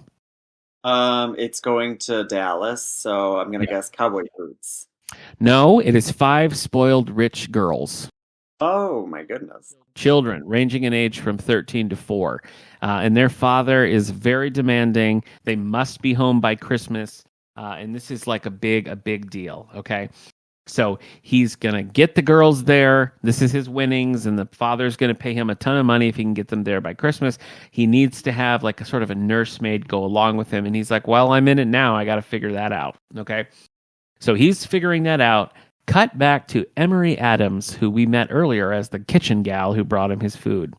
It's going to Dallas, so I'm going to guess cowboy boots. No, it is 5 spoiled rich girls. Oh, my goodness. Children ranging in age from 13 to 4. And their father is very demanding. They must be home by Christmas. And this is like a big deal, okay? So he's going to get the girls there. This is his winnings, and the father's going to pay him a ton of money if he can get them there by Christmas. He needs to have like a sort of a nursemaid go along with him. And he's like, well, I'm in it now. I got to figure that out, okay? So he's figuring that out. Cut back to Emery Adams, who we met earlier as the kitchen gal who brought him his food.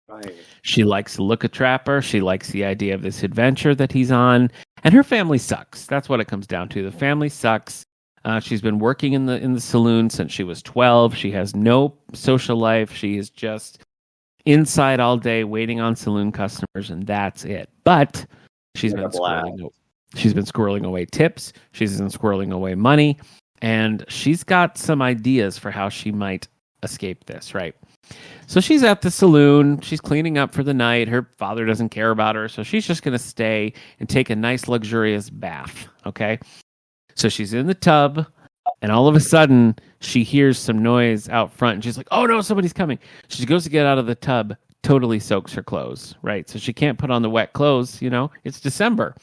Right. She likes to look at Trapper. She likes the idea of this adventure that he's on. And her family sucks. That's what it comes down to. The family sucks. She's been working in the saloon since she was 12. She has no social life. She is just inside all day waiting on saloon customers, and that's it. But she's been squirreling away tips. She's been squirreling away money. And she's got some ideas for how she might escape this, right? So she's at the saloon. She's cleaning up for the night. Her father doesn't care about her, so she's just going to stay and take a nice, luxurious bath, okay? So she's in the tub, and all of a sudden, she hears some noise out front, and she's like, oh, no, somebody's coming. She goes to get out of the tub, totally soaks her clothes, right? So she can't put on the wet clothes, It's December.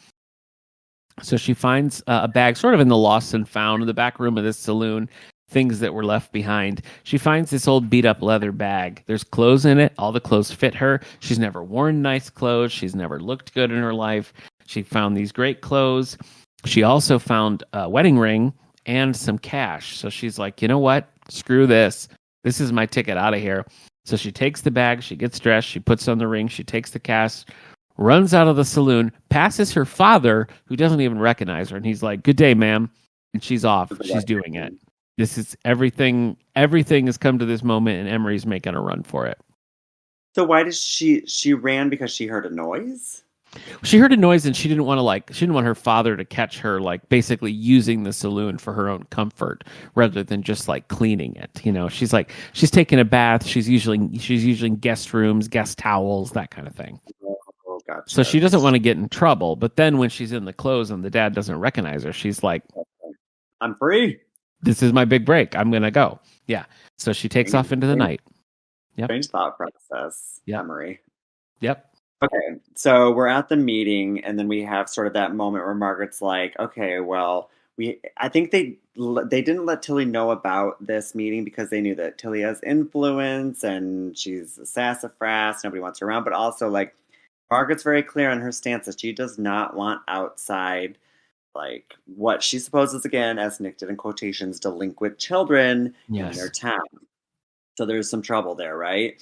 So she finds a bag sort of in the lost and found in the back room of this saloon, things that were left behind. She finds this old beat-up leather bag. There's clothes in it. All the clothes fit her. She's never worn nice clothes. She's never looked good in her life. She found these great clothes. She also found a wedding ring and some cash. So she's like, you know what? Screw this. This is my ticket out of here. So she takes the bag. She gets dressed. She puts on the ring. She takes the cash, runs out of the saloon, passes her father, who doesn't even recognize her. And he's like, good day, ma'am. And she's off. She's doing it. This is everything. Everything has come to this moment, and Emery's making a run for it. So why did she ran because she heard a noise? She heard a noise, and she didn't want her father to catch her, like basically using the saloon for her own comfort rather than just like cleaning it. She's taking a bath. She's using guest rooms, guest towels, that kind of thing. Oh, gotcha. So she doesn't want to get in trouble. But then when she's in the clothes and the dad doesn't recognize her, she's like, I'm free. This is my big break. I'm going to go. Yeah. So she takes off into the night. Yep. Strange thought process. Yep. Emery. Yep. Okay. So we're at the meeting, and then we have sort of that moment where Margaret's like, okay, well, I think they didn't let Tilly know about this meeting because they knew that Tilly has influence and she's a sassafras. Nobody wants her around. But also, like, Margaret's very clear on her stance that she does not want outside, like, what she supposes, again, as Nic did in quotations, delinquent children in their town. So there's some trouble there, right?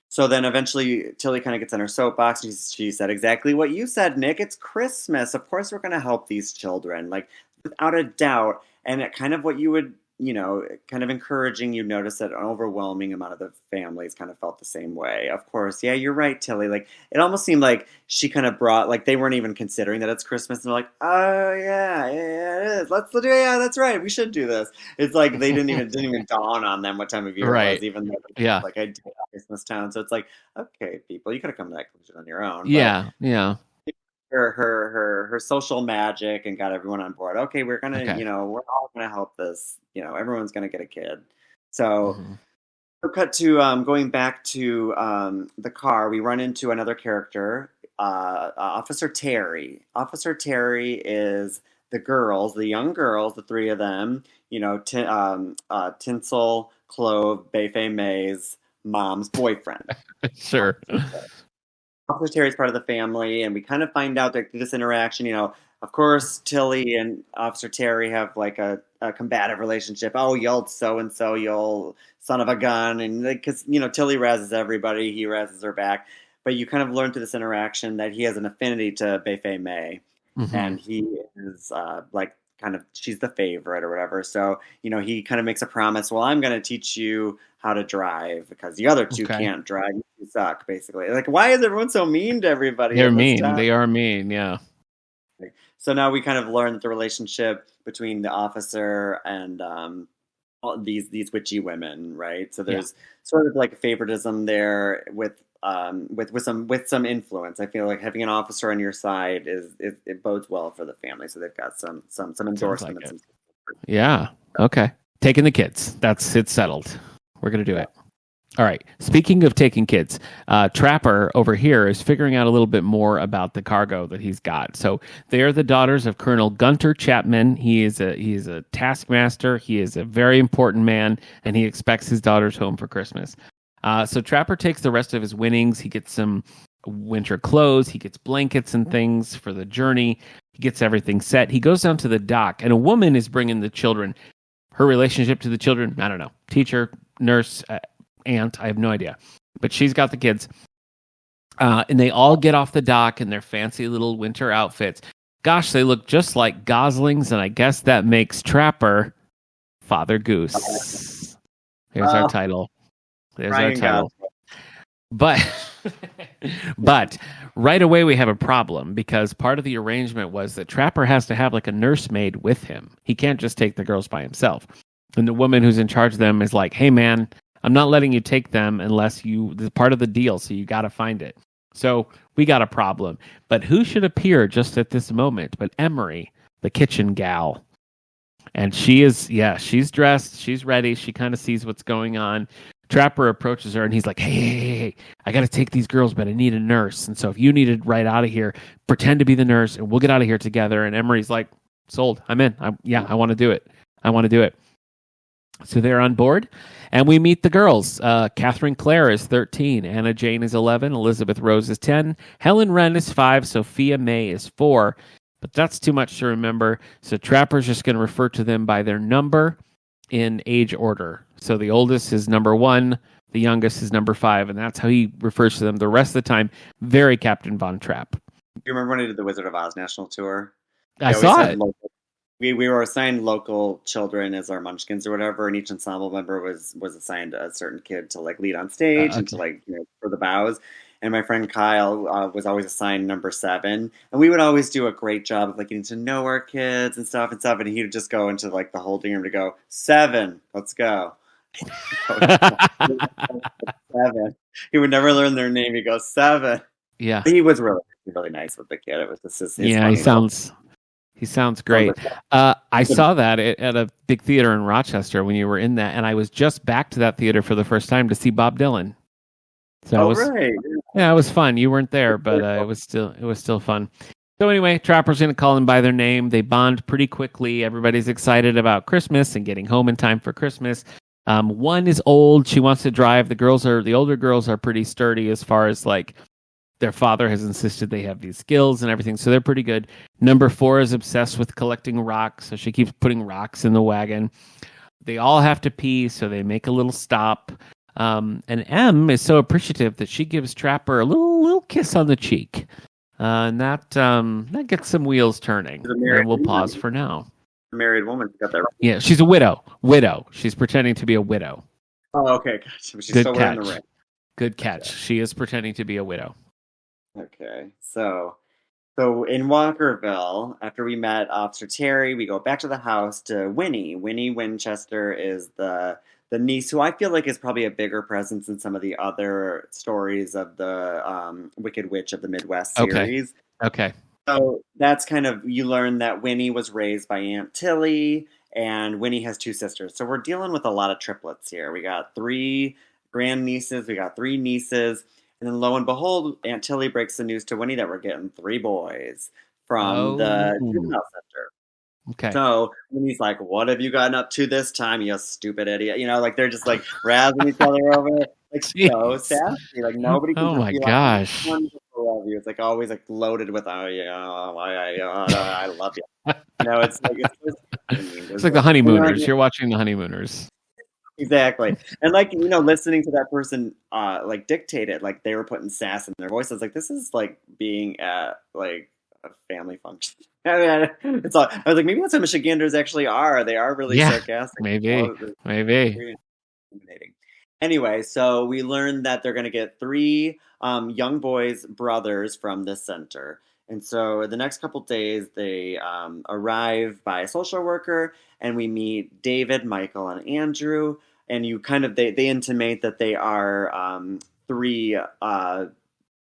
So then eventually Tilly kind of gets on her soapbox. And she said exactly what you said, Nic. It's Christmas. Of course we're going to help these children, like, without a doubt. And it kind of what you would, kind of encouraging, you notice that an overwhelming amount of the families kind of felt the same way. Of course, yeah, you're right, Tilly. Like, it almost seemed like she kind of brought, like, they weren't even considering that it's Christmas, and they're like, oh yeah, it is. Let's do, yeah, that's right. We should do this. It's like they didn't even dawn on them what time of year it was, even though like I did Christmas Town. So it's like, okay, people, you could have come to that conclusion on your own. Yeah. Her social magic and got everyone on board. Okay, we're gonna, we're all gonna help this. Everyone's gonna get a kid. So we'll cut to going back to the car. We run into another character, Officer Terry. Officer Terry is the young girls, the three of them. Tinsel, Clove, Bayfay May's mom's boyfriend. Sure. Officer Terry's part of the family, and we kind of find out that through this interaction, of course, Tilly and Officer Terry have like a combative relationship. Oh, you'll so and so, you'll son of a gun, and because Tilly razzes everybody, he razzes her back. But you kind of learn through this interaction that he has an affinity to Bei Mei, and he is kind of she's the favorite or whatever. So he kind of makes a promise. Well, I'm going to teach you how to drive because the other two can't drive. You suck, basically. Like, why is everyone so mean to everybody? They're mean. They are mean. Yeah. So now we kind of learn that the relationship between the officer and all these witchy women, right? So there's sort of like a favoritism there with some influence. I feel like having an officer on your side it bodes well for the family. So they've got some endorsements. Like yeah. Okay. Taking the kids. It's settled. We're gonna do it. All right. Speaking of taking kids, Trapper over here is figuring out a little bit more about the cargo that he's got. So they are the daughters of Colonel Gunter Chapman. He is a taskmaster. He is a very important man, and he expects his daughters home for Christmas. So Trapper takes the rest of his winnings. He gets some winter clothes. He gets blankets and things for the journey. He gets everything set. He goes down to the dock, and a woman is bringing the children. Her relationship to the children, I don't know. Teacher, nurse, aunt, I have no idea. But she's got the kids. And they all get off the dock in their fancy little winter outfits. Gosh, they look just like goslings, and I guess that makes Trapper Father Goose. There's our title. There's our title. But right away we have a problem because part of the arrangement was that Trapper has to have like a nursemaid with him. He can't just take the girls by himself. And the woman who's in charge of them is like, hey man, I'm not letting you take them unless this is part of the deal, so you got to find it. So we got a problem. But who should appear just at this moment but Emery, the kitchen gal. And she's dressed, she's ready, she kind of sees what's going on. Trapper approaches her and he's like, hey, I got to take these girls, but I need a nurse. And so if you need it right out of here, pretend to be the nurse and we'll get out of here together. And Emery's like, sold, I'm in. I want to do it. So they're on board and we meet the girls. Catherine Clare is 13. Anna Jane is 11. Elizabeth Rose is 10. Helen Wren is 5. Sophia May is 4. But that's too much to remember. So Trapper's just going to refer to them by their number in age order. So the oldest is number 1, the youngest is number 5, and that's how he refers to them the rest of the time. Very Captain Von Trapp. You remember when I did the Wizard of Oz national tour? I saw it. We were assigned local children as our munchkins or whatever, and each ensemble member was assigned a certain kid to like lead on stage and to for the bows. And my friend Kyle was always assigned number 7. And we would always do a great job of like getting to know our kids and stuff. And he would just go into like the holding room to go, 7, let's go. 7. He would never learn their name. He goes, 7. Yeah. He was really, really nice with the kid. It was just his he sounds great. I saw that at a big theater in Rochester when you were in that. And I was just back to that theater for the first time to see Bob Dylan. So right. Yeah, it was fun. You weren't there, but it was still fun. So anyway, Trapper's going to call them by their name. They bond pretty quickly. Everybody's excited about Christmas and getting home in time for Christmas. One is old. She wants to drive. The older girls are pretty sturdy as far as like their father has insisted they have these skills and everything. So they're pretty good. Number 4 is obsessed with collecting rocks. So she keeps putting rocks in the wagon. They all have to pee. So they make a little stop. And M is so appreciative that she gives Trapper a little kiss on the cheek. And that gets some wheels turning. And we'll pause for now. A married woman got that right. Yeah, she's a widow. She's pretending to be a widow. Oh, okay. Gotcha. She's Good still catch. wearing the ring. Good catch. She is pretending to be a widow. Okay. So in Walkerville, after we met Officer Terry, we go back to the house to Winnie. Winnie Winchester is the niece, who I feel like is probably a bigger presence in some of the other stories of the Wicked Witch of the Midwest series. Okay. So that's kind of, you learn that Winnie was raised by Aunt Tilly, and Winnie has 2 sisters. So we're dealing with a lot of triplets here. We got 3 grandnieces, we got 3 nieces, and then lo and behold, Aunt Tilly breaks the news to Winnie that we're getting 3 boys from the juvenile center. Okay. So Winnie's like, what have you gotten up to this time, you stupid idiot? Like they're just like razzing each other over it. Like so sassy. Like nobody can my gosh. love you. It's like always like loaded with I love you. It's like it's like the honeymooners. You're watching the honeymooners. Exactly. And like, listening to that person like dictate it, like they were putting sass in their voices. Like this is like being at like a family function. I was like, maybe that's what Michiganders actually are. They are really sarcastic. Maybe. Anyway, so we learned that they're going to get 3 young boys, brothers from this center. And so the next couple days, they arrive by a social worker, and we meet David, Michael, and Andrew. And you they intimate that they are 3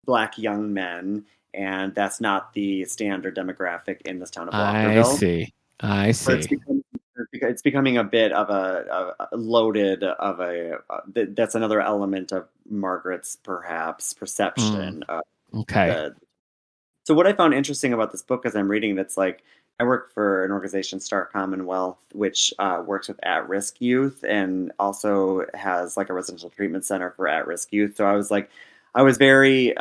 black young men, and that's not the standard demographic in this town of Walkerville. I see. It's becoming a bit of a loaded that's another element of Margaret's perhaps perception. Okay. So what I found interesting about this book as I'm reading it, it's like I work for an organization, Start Commonwealth, which works with at-risk youth and also has like a residential treatment center for at-risk youth. So I was very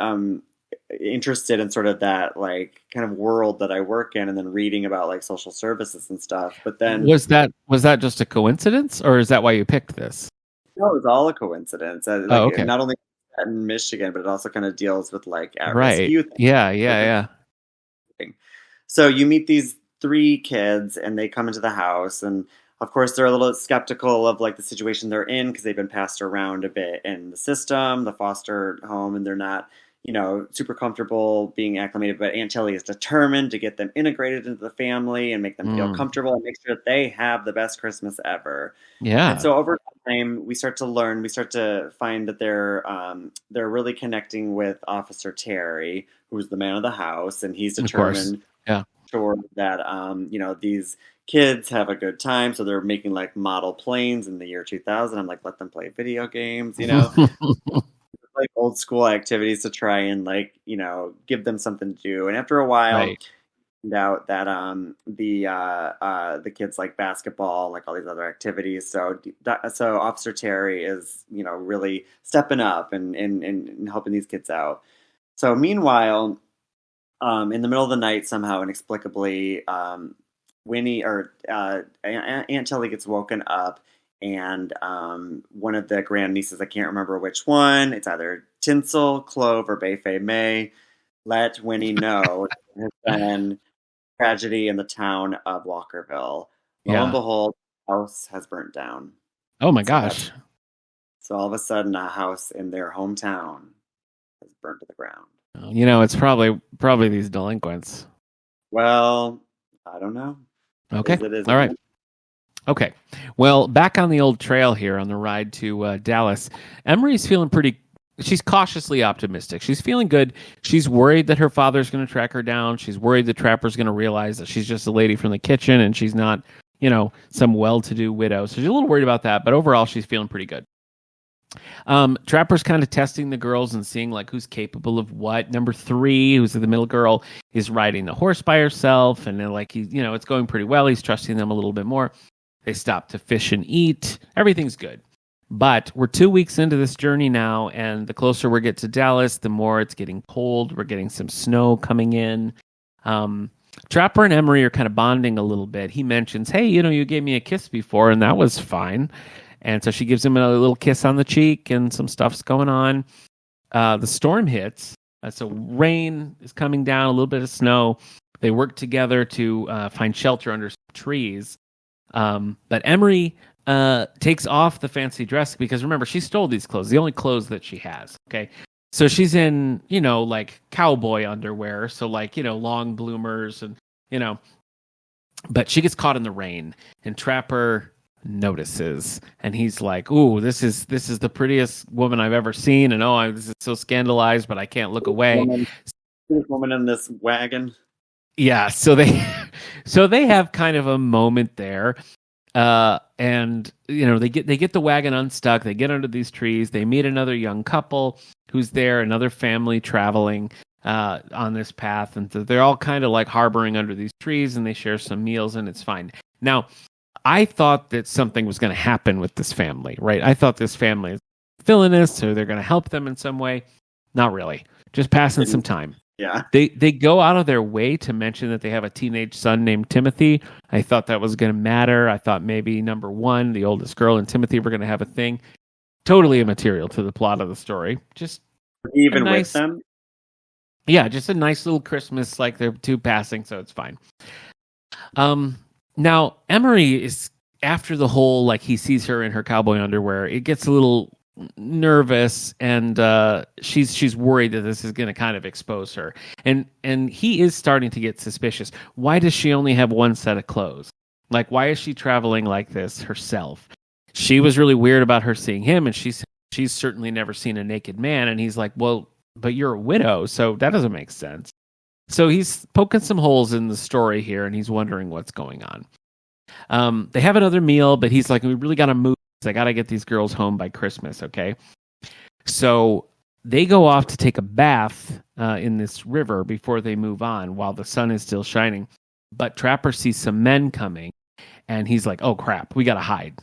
interested in sort of that like kind of world that I work in, and then reading about like social services and stuff. But then was that just a coincidence, or is that why you picked this? No, it was all a coincidence. Okay. Not only in Michigan, but it also kind of deals with like at-risk youth. Yeah. So you meet these 3 kids, and they come into the house, and of course they're a little skeptical of like the situation they're in because they've been passed around a bit in the system, the foster home, and they're not super comfortable being acclimated, but Aunt Tilly is determined to get them integrated into the family and make them feel comfortable and make sure that they have the best Christmas ever. Yeah. And so over time, we start to find that they're really connecting with Officer Terry, who's the man of the house, and he's determined sure that these kids have a good time. So they're making like model planes in the year 2000. I'm like, let them play video games, like old school activities to try and like give them something to do. And after a while, found out that the kids like basketball, like all these other activities. So Officer Terry is really stepping up and helping these kids out. So meanwhile, in the middle of the night, somehow inexplicably, Winnie or Aunt Tilly gets woken up. And one of the grandnieces, I can't remember which one, it's either Tinsel, Clove, or Bay May, let Winnie know there has been tragedy in the town of Walkerville. Lo and behold, the house has burnt down. Oh my gosh. So all of a sudden, a house in their hometown has burnt to the ground. It's probably these delinquents. Well, I don't know. Okay. All right. Okay. Well, back on the old trail here on the ride to Dallas, Emery's feeling she's cautiously optimistic. She's feeling good. She's worried that her father's going to track her down. She's worried the Trapper's going to realize that she's just a lady from the kitchen and she's not, some well-to-do widow. So she's a little worried about that, but overall she's feeling pretty good. Trapper's kind of testing the girls and seeing like who's capable of what. Number 3, who's the middle girl, is riding the horse by herself, and then like it's going pretty well. He's trusting them a little bit more. They stop to fish and eat. Everything's good. But we're 2 weeks into this journey now, and the closer we get to Dallas, the more it's getting cold. We're getting some snow coming in. Trapper and Emery are kind of bonding a little bit. He mentions, hey, you gave me a kiss before, and that was fine. And so she gives him a little kiss on the cheek, and some stuff's going on. The storm hits. So rain is coming down, a little bit of snow. They work together to find shelter under some trees. But Emery takes off the fancy dress because remember, she stole these clothes, the only clothes that she has. Okay. So she's in, like cowboy underwear. So like, long bloomers and, but she gets caught in the rain, and Trapper notices, and he's like, ooh, this is the prettiest woman I've ever seen. And this is so scandalized, but I can't look away. Woman in this wagon. Yeah, so they have kind of a moment there, and they get the wagon unstuck. They get under these trees. They meet another young couple who's there, another family traveling on this path, and so they're all kind of like harboring under these trees, and they share some meals, and it's fine. Now, I thought that something was going to happen with this family, right? I thought this family is villainous, or they're going to help them in some way. Not really. Just passing some time. Yeah. They go out of their way to mention that they have a teenage son named Timothy. I thought that was going to matter. I thought maybe number one, the oldest girl, and Timothy were going to have a thing. Totally immaterial to the plot of the story. Just even with them. Yeah, just a nice little Christmas, like they're two passing, so it's fine. Now Emery is after the whole, like he sees her in her cowboy underwear. It gets a little nervous, and she's worried that this is going to kind of expose her, and he is starting to get suspicious. Why does she only have one set of clothes? Like, why is she traveling like this herself? She was really weird about her seeing him, and she's certainly never seen a naked man. And he's like, well, but you're a widow, so that doesn't make sense. So he's poking some holes in the story here, and he's wondering what's going on. They have another meal, but he's like, we really got to move. I got to get these girls home by Christmas, okay? So they go off to take a bath in this river before they move on while the sun is still shining. But Trapper sees some men coming, and he's like, oh, crap, we got to hide.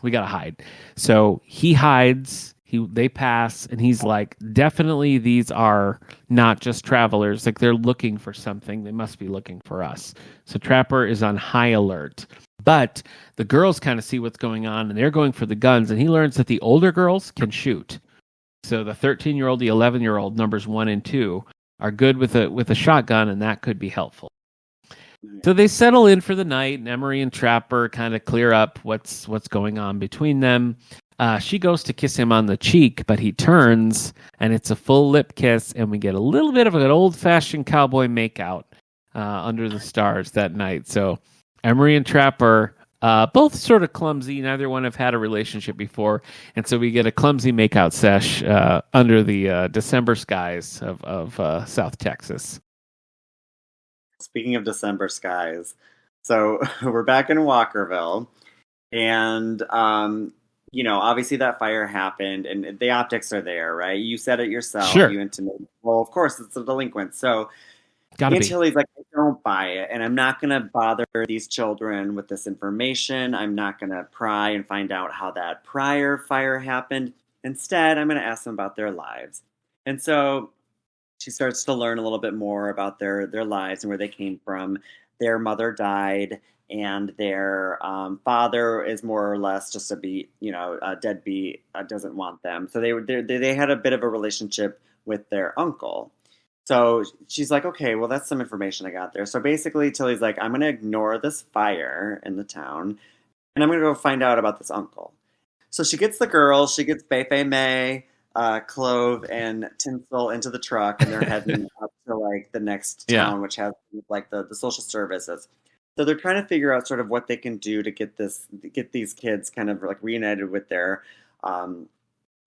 So he hides. They pass, and he's like, definitely these are not just travelers. Like, they're looking for something. They must be looking for us. So Trapper is on high alert. But the girls kind of see what's going on, and they're going for the guns, and he learns that the older girls can shoot. So the 13-year-old, the 11-year-old, numbers 1 and 2, are good with a shotgun, and that could be helpful. So they settle in for the night, and Emery and Trapper kind of clear up what's going on between them. She goes to kiss him on the cheek, but he turns, and it's a full lip kiss, and we get a little bit of an old-fashioned cowboy makeout under the stars that night. So Emery and Trapper, both sort of clumsy. Neither one have had a relationship before, and so we get a clumsy makeout sesh under the December skies of South Texas. Speaking of December skies, so we're back in Walkerville, and obviously that fire happened, and the optics are there, right? You said it yourself. Sure. You intimated. Well, of course, it's a delinquent. So Gotta be. Tilly's like, I don't buy it, and I'm not going to bother these children with this information. I'm not going to pry and find out how that prior fire happened. Instead, I'm going to ask them about their lives. And so she starts to learn a little bit more about their lives and where they came from. Their mother died, and their father is more or less just a deadbeat, doesn't want them. So they had a bit of a relationship with their uncle. So she's like, okay, well, that's some information I got there. So basically, Tilly's like, I'm going to ignore this fire in the town, and I'm going to go find out about this uncle. So she gets the girls, she gets Fei May, Clove, and Tinsel into the truck, and they're heading up to like the next town, which has like the social services. So they're trying to figure out sort of what they can do to get these kids kind of like reunited with their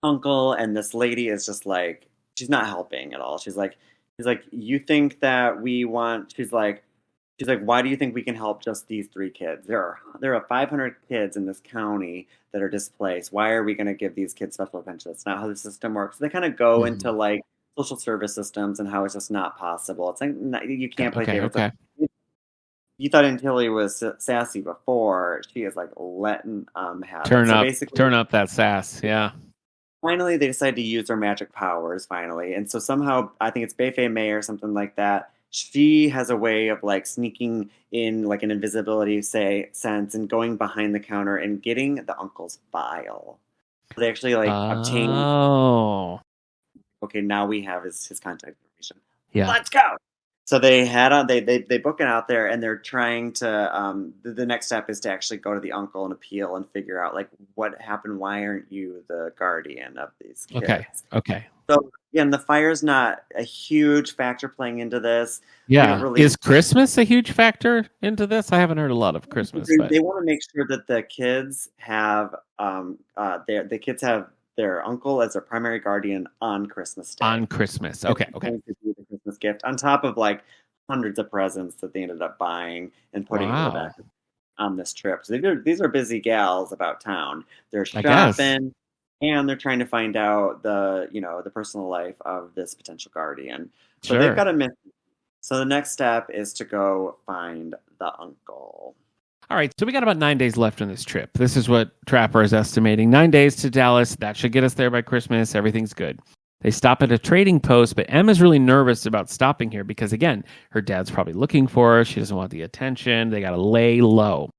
uncle. And this lady is just like, she's not helping at all. She's like, you think that we want? She's like, why do you think we can help just these 3 kids? There are 500 kids in this county that are displaced. Why are we going to give these kids special attention? That's not how the system works. So they kind of go into like social service systems and how it's just not possible. It's like you can't play favorites. Okay. You thought Tilly was sassy before. She is like letting have turn up that sass. Yeah. Finally, they decide to use their magic powers. Finally, and so somehow I think it's Fei May or something like that. She has a way of like sneaking in like an invisibility sense and going behind the counter and getting the uncle's file. They actually like obtain. Oh. Okay, now we have his contact information. Yeah. Let's go. So they book it out there, and they're trying to. The next step is to actually go to the uncle and appeal and figure out like what happened. Why aren't you the guardian of these kids? Okay. So again, the fire's not a huge factor playing into this. Yeah. Is Christmas a huge factor into this? I haven't heard a lot of Christmas. They want to make sure that the kids have the kids have their uncle as their primary guardian on Christmas Day. On Christmas. Okay. The Christmas gift on top of like hundreds of presents that they ended up buying and putting back on this trip. So these are busy gals about town. They're shopping and they're trying to find out the personal life of this potential guardian. So they've got a mission. So the next step is to go find the uncle. All right, so we got about 9 days left on this trip. This is what Trapper is estimating. 9 days to Dallas. That should get us there by Christmas. Everything's good. They stop at a trading post, but Emma's really nervous about stopping here because, again, her dad's probably looking for her. She doesn't want the attention. They got to lay low.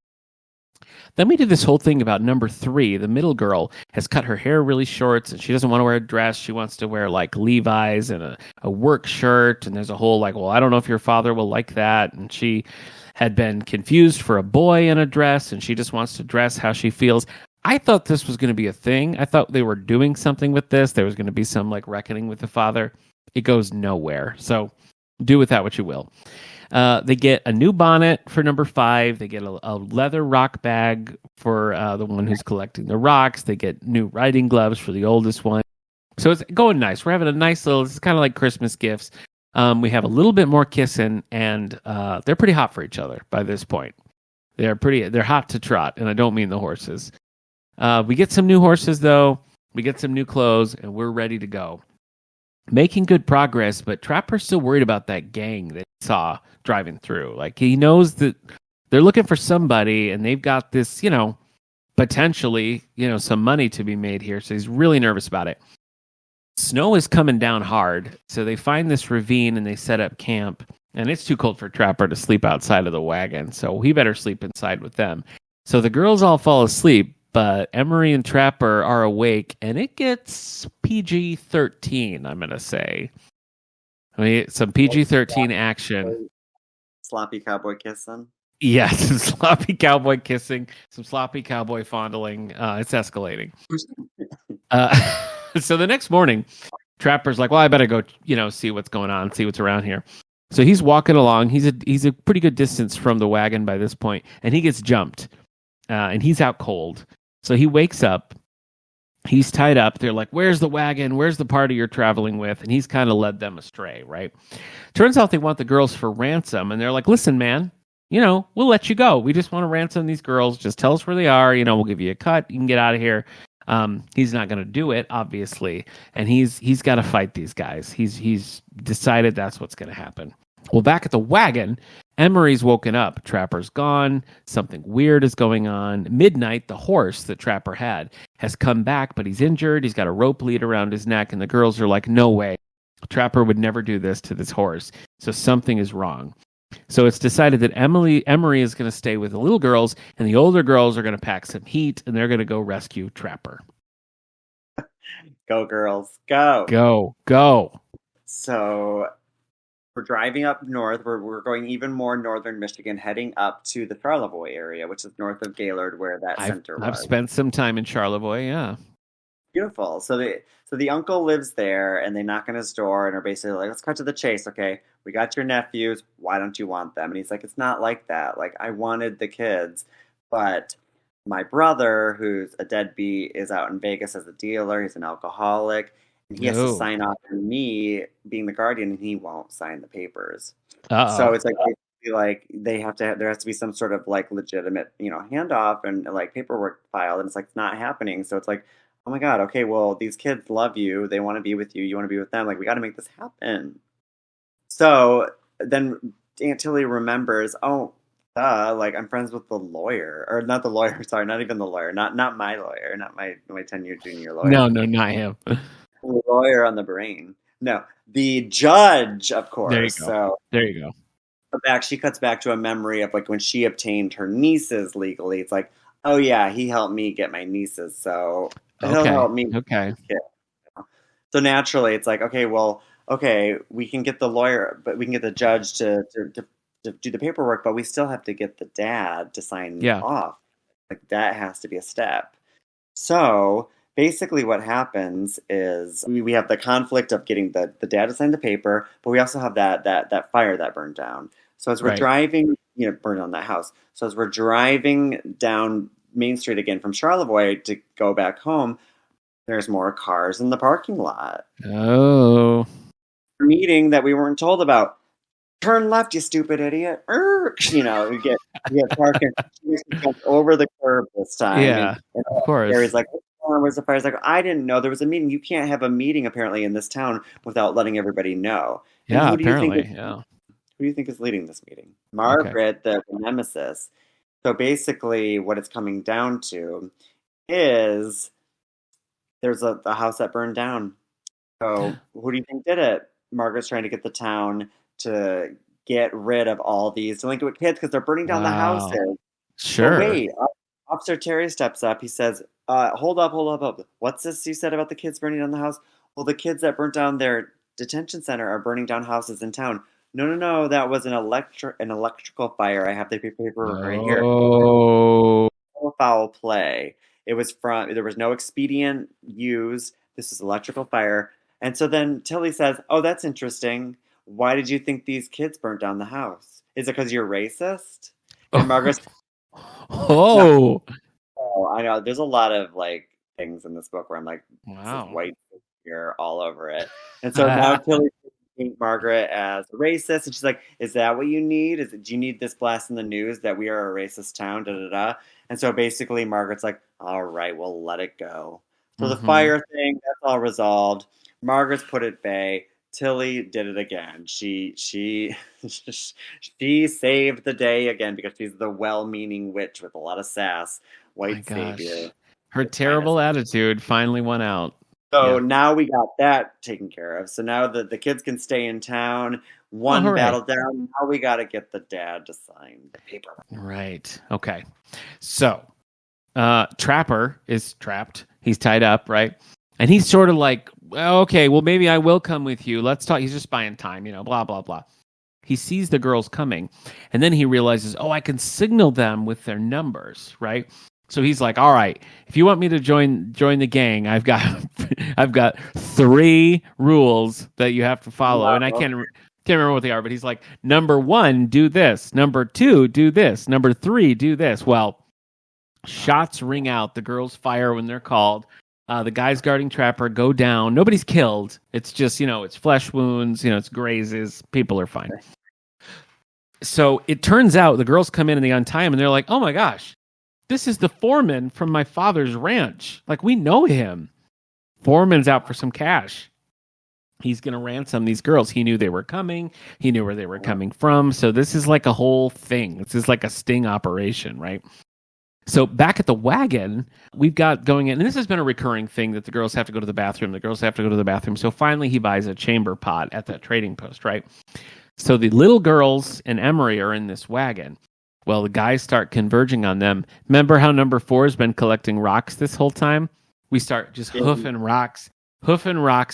Then we do this whole thing about number 3. The middle girl has cut her hair really short, and she doesn't want to wear a dress. She wants to wear like Levi's and a work shirt. And there's a whole like, well, I don't know if your father will like that. And she had been confused for a boy in a dress, and she just wants to dress how she feels. I thought this was going to be a thing. I thought they were doing something with this. There was going to be some like reckoning with the father. It goes nowhere. So do with that what you will. They get a new bonnet for number 5. They get a leather rock bag for the one who's collecting the rocks. They get new riding gloves for the oldest one. So it's going nice. We're having a nice little, it's kind of like Christmas gifts. We have a little bit more kissing, and they're pretty hot for each other by this point. They're hot to trot, and I don't mean the horses. We get some new horses, though. We get some new clothes, and we're ready to go. Making good progress, but Trapper's still worried about that gang that he saw driving through. Like, he knows that they're looking for somebody, and they've got this, potentially, some money to be made here. So he's really nervous about it. Snow is coming down hard, so they find this ravine, and they set up camp. And it's too cold for Trapper to sleep outside of the wagon, so he better sleep inside with them. So the girls all fall asleep, but Emery and Trapper are awake, and it gets PG-13, I'm going to say. I mean, some PG-13 action. Sloppy cowboy kissing? Yes, some sloppy cowboy kissing, some sloppy cowboy fondling. It's escalating. So the next morning, Trapper's like, well, I better go, see what's going on, see what's around here. So he's walking along. He's a pretty good distance from the wagon by this point, and he gets jumped, and he's out cold. So he wakes up. He's tied up. They're like, where's the wagon? Where's the party you're traveling with? And he's kind of led them astray, right? Turns out they want the girls for ransom, and they're like, listen, man, we'll let you go. We just want to ransom these girls. Just tell us where they are. We'll give you a cut. You can get out of here. He's not going to do it, obviously, and he's got to fight these guys. He's decided that's what's going to happen. Well, back at the wagon, Emery's woken up. Trapper's gone. Something weird is going on. Midnight, the horse that Trapper had, has come back, but he's injured. He's got a rope lead around his neck, and the girls are like, no way. Trapper would never do this to this horse. So something is wrong. So it's decided that Emery is going to stay with the little girls, and the older girls are going to pack some heat, and they're going to go rescue Trapper. Go, girls. Go. Go. So we're driving up north. We're going even more northern Michigan, heading up to the Charlevoix area, which is north of Gaylord, where that center was. I've spent some time in Charlevoix, yeah. Beautiful. So the uncle lives there, and they knock on his door and are basically like, let's cut to the chase, okay? We got your nephews. Why don't you want them? And he's like, it's not like that. Like, I wanted the kids, but my brother, who's a deadbeat, is out in Vegas as a dealer. He's an alcoholic. And he has to sign off on me being the guardian, and he won't sign the papers. Uh-oh. So it's like there has to be some sort of like legitimate, handoff and like paperwork filed, and it's like it's not happening. So it's like, oh my God, okay, well, these kids love you. They want to be with you. You want to be with them. Like, we got to make this happen. So then Aunt Tilly remembers, like, I'm friends with the lawyer. Or not the lawyer, sorry, not even the lawyer. Not my lawyer, not my 10-year junior lawyer. No, not him. The lawyer on the brain. No, the judge, of course. There you go. So there you go. She cuts back to a memory of, like, when she obtained her nieces legally. It's like, oh, yeah, he helped me get my nieces, so he'll help me. Okay. So naturally, it's like, okay, we can get the lawyer, but we can get the judge to do the paperwork, but we still have to get the dad to sign off. Like, that has to be a step. So basically what happens is we have the conflict of getting the dad to sign the paper, but we also have that fire that burned down. So as we're driving, burned down that house. So as we're driving down Main Street again from Charlevoix to go back home, there's more cars in the parking lot. Oh. Meeting that we weren't told about. Turn left, you stupid idiot. We get parking over the curb this time. Yeah, and of course. Gary's like, where's the fire? He's like, I didn't know there was a meeting. You can't have a meeting apparently in this town without letting everybody know. Yeah, apparently. Who do you think is leading this meeting? Margaret, the nemesis. So basically what it's coming down to is there's a house that burned down. So who do you think did it? Margaret's trying to get the town to get rid of all these delinquent kids because they're burning down the houses. Sure. But wait, Officer Terry steps up. He says, hold up. What's this you said about the kids burning down the house? Well, the kids that burnt down their detention center are burning down houses in town. No, that was an electrical fire. I have the paper right here. Oh. Foul play. There was no expedient used. This was electrical fire. And so then Tilly says, oh, that's interesting. Why did you think these kids burnt down the house? Is it because you're racist? And Margaret's Oh, I know. There's a lot of like things in this book where I'm like, wow, this is white here all over it. And so now Tilly thinks Margaret as a racist, and she's like, "Is that what you need? Do you need this blast in the news that we are a racist town?" Da da da. And so basically, Margaret's like, "All right, we'll let it go." So the fire thing, that's all resolved. Margaret's put at bay. Tilly did it again. She saved the day again because she's the well-meaning witch with a lot of sass, white savior. Her terrible attitude finally won out. So now we got that taken care of. So now the kids can stay in town. One battle down. Now we got to get the dad to sign the paper. Right. Okay. So Trapper is trapped. He's tied up, right? And he's sort of like, okay, well, maybe I will come with you. Let's talk. He's just buying time, blah, blah, blah. He sees the girls coming, and then he realizes, I can signal them with their numbers, right? So he's like, all right, if you want me to join the gang, I've got 3 rules that you have to follow. And I can't remember what they are, but he's like, number 1, do this. Number 2, do this. Number 3, do this. Well, shots ring out. The girls fire when they're called. The guys guarding Trapper go down. Nobody's killed. It's just, it's flesh wounds, it's grazes. People are fine. So it turns out the girls come in and they untie him and they're like, oh my gosh, this is the foreman from my father's ranch. Like, we know him. Foreman's out for some cash. He's going to ransom these girls. He knew they were coming. He knew where they were coming from. So this is like a whole thing. This is like a sting operation, right? So back at the wagon, we've got going in, and this has been a recurring thing that the girls have to go to the bathroom. The girls have to go to the bathroom. So finally he buys a chamber pot at that trading post, right? So the little girls and Emery are in this wagon. Well, the guys start converging on them. Remember how number 4 has been collecting rocks this whole time? We start just hoofing rocks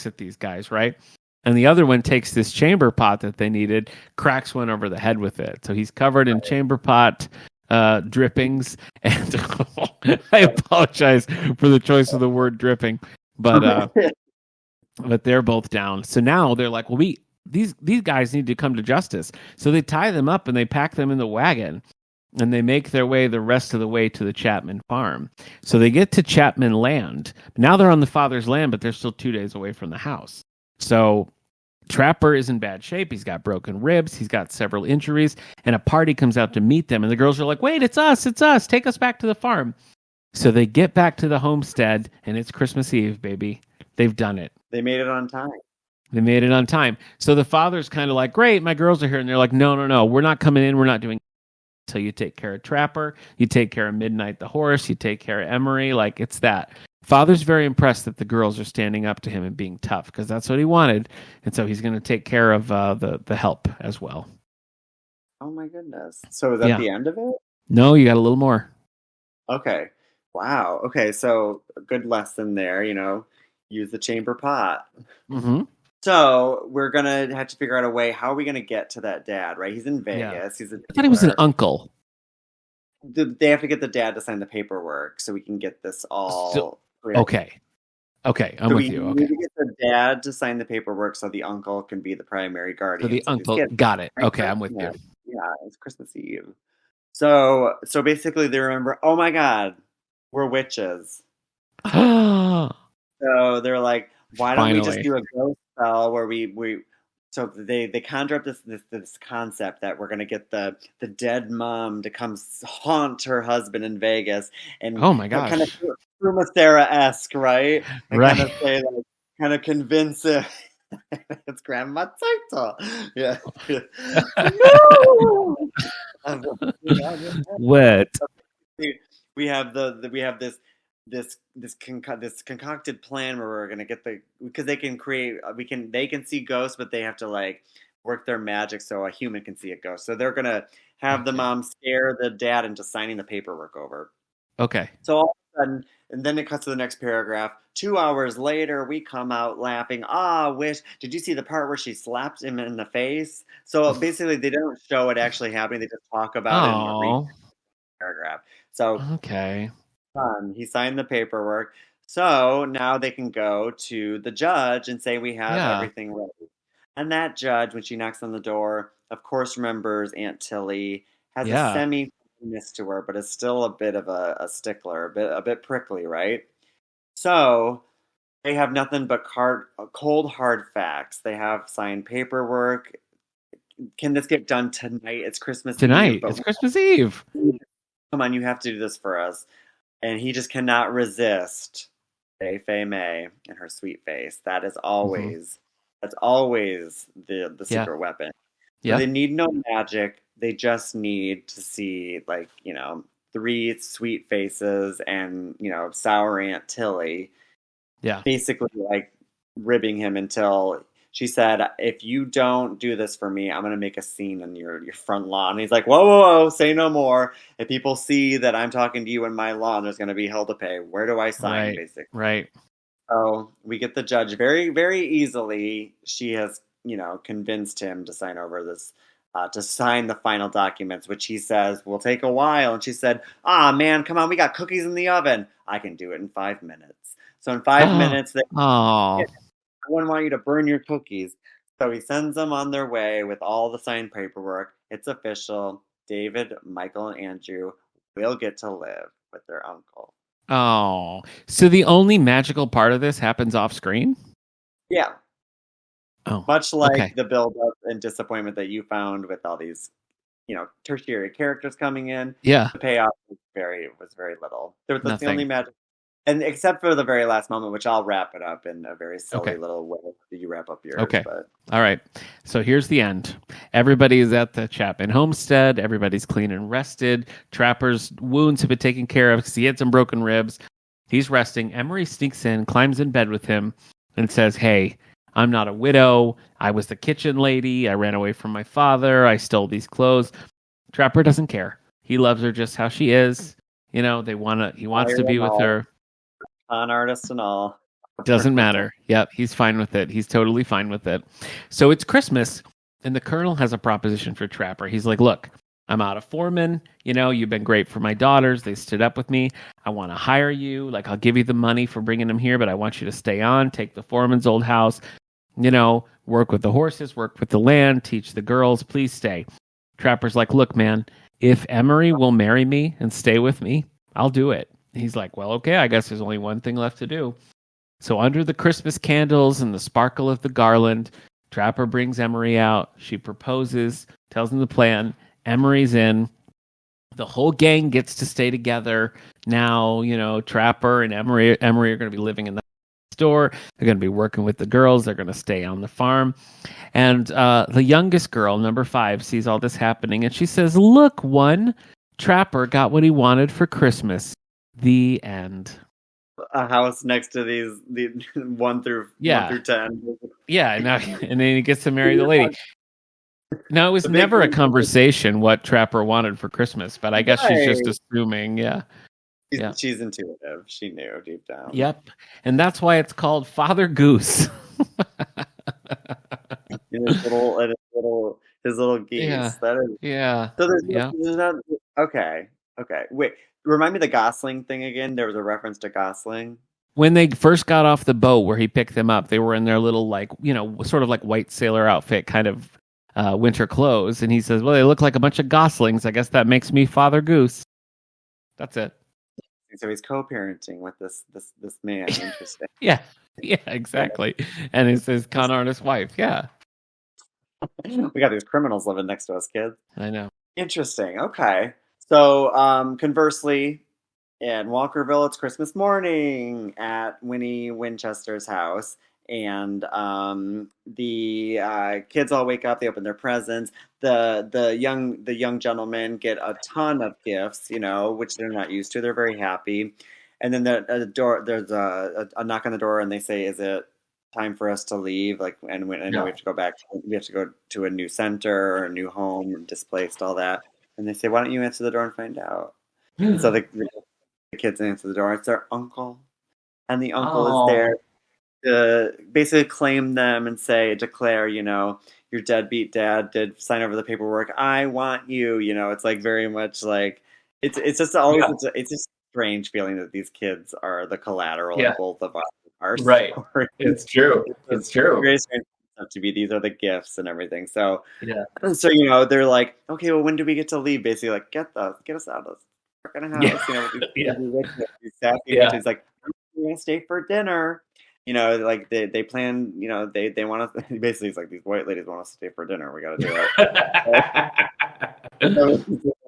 at these guys, right? And the other one takes this chamber pot that they needed, cracks one over the head with it. So he's covered in chamber pot drippings, and I apologize for the choice of the word dripping, but they're both down. So now they're like, well, these guys need to come to justice. So they tie them up and they pack them in the wagon, and they make their way the rest of the way to the Chapman farm. So they get to Chapman land. Now they're on the father's land, but they're still 2 days away from the house. So Trapper is in bad shape. He's got broken ribs. He's got several injuries, and a party comes out to meet them. And the girls are like, wait, it's us. Take us back to the farm. So they get back to the homestead, and it's Christmas Eve, baby. They've done it. They made it on time. So the father's kind of like, great, my girls are here. And they're like, no, we're not coming in. We're not doing it. So you take care of Trapper. You take care of Midnight the horse. You take care of Emery. Like, it's that. Father's very impressed that the girls are standing up to him and being tough because that's what he wanted. And so he's going to take care of the help as well. Oh, my goodness. So is that the end of it? No, you got a little more. Okay. Wow. Okay, so a good lesson there, use the chamber pot. Mm-hmm. So we're going to have to figure out a way. How are we going to get to that dad, right? He's in Vegas. Yeah. I thought he was an uncle. They have to get the dad to sign the paperwork so we can get this all... Okay, I'm with you. Okay. We need to get the dad to sign the paperwork so the uncle can be the primary guardian. So the uncle, got it. Okay, I'm with you. Yeah, it's Christmas Eve. So basically they remember, oh my God, we're witches. So they're like, why don't we just do a ghost spell where we so they conjure up this concept that we're gonna get the dead mom to come haunt her husband in Vegas, and oh my gosh, kind of Sarah-esque, right? And right. Kind of say, like, kind of convince it. It's Grandma Title. Yeah. No! What? We have this this concocted plan where we're gonna get because they can see ghosts, but they have to like work their magic so a human can see a ghost. So they're gonna have the mom scare the dad into signing the paperwork over. Okay. So all of a sudden, and then it cuts to the next paragraph. 2 hours later, we come out laughing. Did you see the part where she slapped him in the face? So basically, they don't show it actually happening. They just talk about it in the read paragraph. So okay. He signed the paperwork. So now they can go to the judge and say, we have everything ready. And that judge, when she knocks on the door, of course remembers Aunt Tilly, has a semi-miss to her, but is still a bit of a stickler, a bit prickly, right? So they have nothing but cold, hard facts. They have signed paperwork. Can this get done tonight? It's Christmas Eve. It's Christmas Eve. Come on, you have to do this for us. And he just cannot resist Fei Mei and her sweet face. That is always that's always the secret weapon. So they need no magic. They just need to see 3 sweet faces and sour Aunt Tilly. Yeah. Basically like ribbing him until she said, if you don't do this for me, I'm going to make a scene in your front lawn. And he's like, whoa, say no more. If people see that I'm talking to you in my lawn, there's going to be hell to pay. Where do I sign, basically? Right. So we get the judge very, very easily. She has, convinced him to sign over this, to sign the final documents, which he says will take a while. And she said, man, come on, we got cookies in the oven. I can do it in 5 minutes. So in 5 minutes, I wouldn't want you to burn your cookies. So he sends them on their way with all the signed paperwork. It's official. David, Michael, and Andrew will get to live with their uncle. Oh, so the only magical part of this happens off screen? Yeah. Oh, much like the build-up and disappointment that you found with all these, tertiary characters coming in. Yeah. The payoff was very little. That's the only magic. And except for the very last moment, which I'll wrap it up in a very silly little way. You wrap up yours. Okay. But... All right. So here's the end. Everybody is at the Chapman homestead. Everybody's clean and rested. Trapper's wounds have been taken care of because he had some broken ribs. He's resting. Emery sneaks in, climbs in bed with him, and says, hey, I'm not a widow. I was the kitchen lady. I ran away from my father. I stole these clothes. Trapper doesn't care. He loves her just how she is. He wants to be with her. Con artist and all. Doesn't matter. Yep, he's fine with it. He's totally fine with it. So it's Christmas, and the Colonel has a proposition for Trapper. He's like, look, I'm out of foreman. You've been great for my daughters. They stood up with me. I want to hire you. I'll give you the money for bringing them here, but I want you to stay on, take the foreman's old house, work with the horses, work with the land, teach the girls. Please stay. Trapper's like, look, man, if Emery will marry me and stay with me, I'll do it. He's like, well, okay, I guess there's only one thing left to do. So under the Christmas candles and the sparkle of the garland, Trapper brings Emery out. She proposes, tells him the plan. Emery's in. The whole gang gets to stay together. Now, Trapper and Emery are going to be living in the store. They're going to be working with the girls. They're going to stay on the farm. And the youngest girl, number 5, sees all this happening. And she says, look, Trapper got what he wanted for Christmas. The end. A house next to the 1 through 10. Yeah, and then he gets to marry the lady. Now, it was never a conversation what Trapper wanted for Christmas, but I guess she's just assuming, She's intuitive. She knew deep down. Yep. And that's why it's called Father Goose. his little geese. Yeah. So there's not... Okay. Wait. Remind me the Gosling thing again. There was a reference to Gosling. When they first got off the boat where he picked them up, they were in their little, sort of like white sailor outfit, kind of winter clothes. And he says, well, they look like a bunch of goslings. I guess that makes me Father Goose. That's it. So he's co-parenting with this man. Interesting. Yeah, exactly. And it's his con artist wife. Yeah. We got these criminals living next to us, kids. I know. Interesting. Okay. So, conversely, in Walkerville, it's Christmas morning at Winnie Winchester's house, and the kids all wake up. They open their presents. The young gentlemen get a ton of gifts, which they're not used to. They're very happy, and then the door, there's a knock on the door, and they say, "Is it time for us to leave?" Like, and we have to go back. We have to go to a new center, or a new home, displaced, all that. And they say, "Why don't you answer the door and find out?" And so the kids answer the door. It's their uncle, and the uncle is there to basically claim them and declare, your deadbeat dad did sign over the paperwork. I want you. It's like very much like it's just always it's just a strange feeling that these kids are the collateral of both of our right. stories. It's true. It's true. Very strange to be. These are the gifts and everything. So so they're like, okay, well, when do we get to leave? Basically, like get us out of this fucking house. She's like, we're gonna stay for dinner. Like they plan, they want us, basically it's like these white ladies want us to stay for dinner. We got to do it. So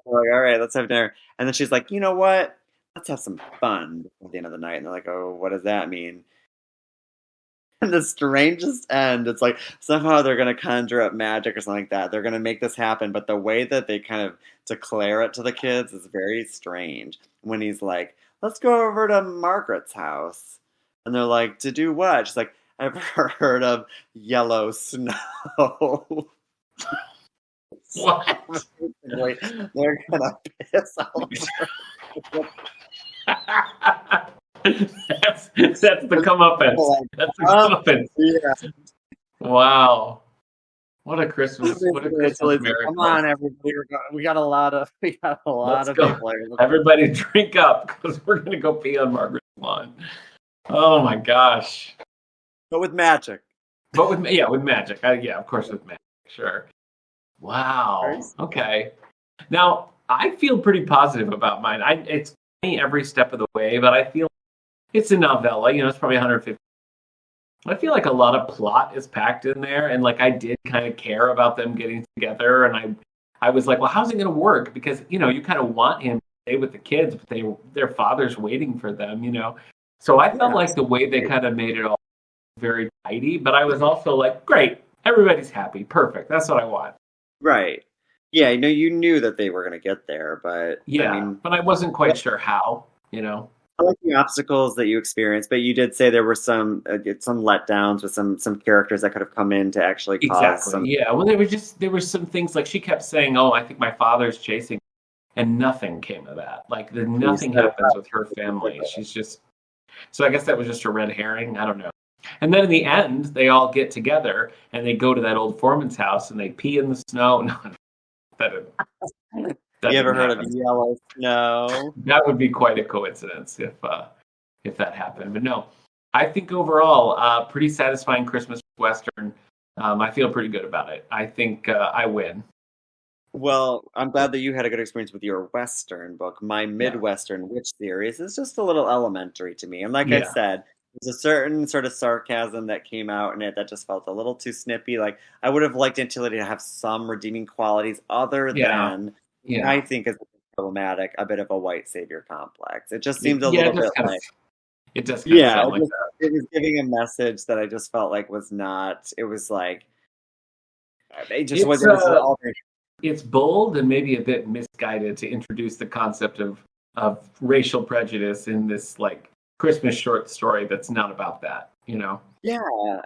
like, all right, let's have dinner. And then she's like, you know what? Let's have some fun at the end of the night. And they're like, oh, what does that mean? And the strangest end, it's like somehow they're going to conjure up magic or something like that. They're going to make this happen. But the way that they kind of declare it to the kids is very strange. When he's like, let's go over to Margaret's house. And they're like, to do what? She's like, I've heard of yellow snow. What? They're gonna piss all over. That's the comeuppance. That's the comeuppance. Yeah. Wow. What a Christmas! What a Christmas miracle! Come on, everybody! We got a lot of people. Everybody, drink up because we're gonna go pee on Margaret's lawn. Oh my gosh! But with magic. With magic. Of course, with magic. Sure. Wow. Okay. Now I feel pretty positive about mine. It's funny every step of the way, but I feel it's a novella. It's probably 150. I feel like a lot of plot is packed in there, and like I did kind of care about them getting together, and I was like, well, how's it going to work? Because you kind of want him to stay with the kids, but their father's waiting for them, So I felt like the way they kind of made it all very tidy, but I was also like, great, everybody's happy, perfect. That's what I want. Right. Yeah, you knew that they were going to get there, but but I wasn't quite sure how, I like the obstacles that you experienced, but you did say there were some letdowns with some characters that could have come in to actually cause some. Yeah, well, there were some things like she kept saying, "Oh, I think my father's chasing," and nothing came of that. Like nothing happens with her family. She's just. So I guess that was just a red herring. I don't know. And then in the end, they all get together and they go to that old foreman's house and they pee in the snow. No, you ever heard of yellow snow? That would be quite a coincidence if that happened. But no, I think overall, pretty satisfying Christmas Western. I feel pretty good about it. I think I win. Well, I'm glad that you had a good experience with your Western book. My Midwestern witch series is just a little elementary to me. And like I said, there's a certain sort of sarcasm that came out in it that just felt a little too snippy. Like I would have liked Antility to have some redeeming qualities other than I think is problematic, a bit of a white savior complex. It just seemed a little bit like it just felt like that. It was giving a message that I just felt like was not. It was like it just wasn't. It's bold and maybe a bit misguided to introduce the concept of racial prejudice in this like Christmas short story that's not about that. Yeah,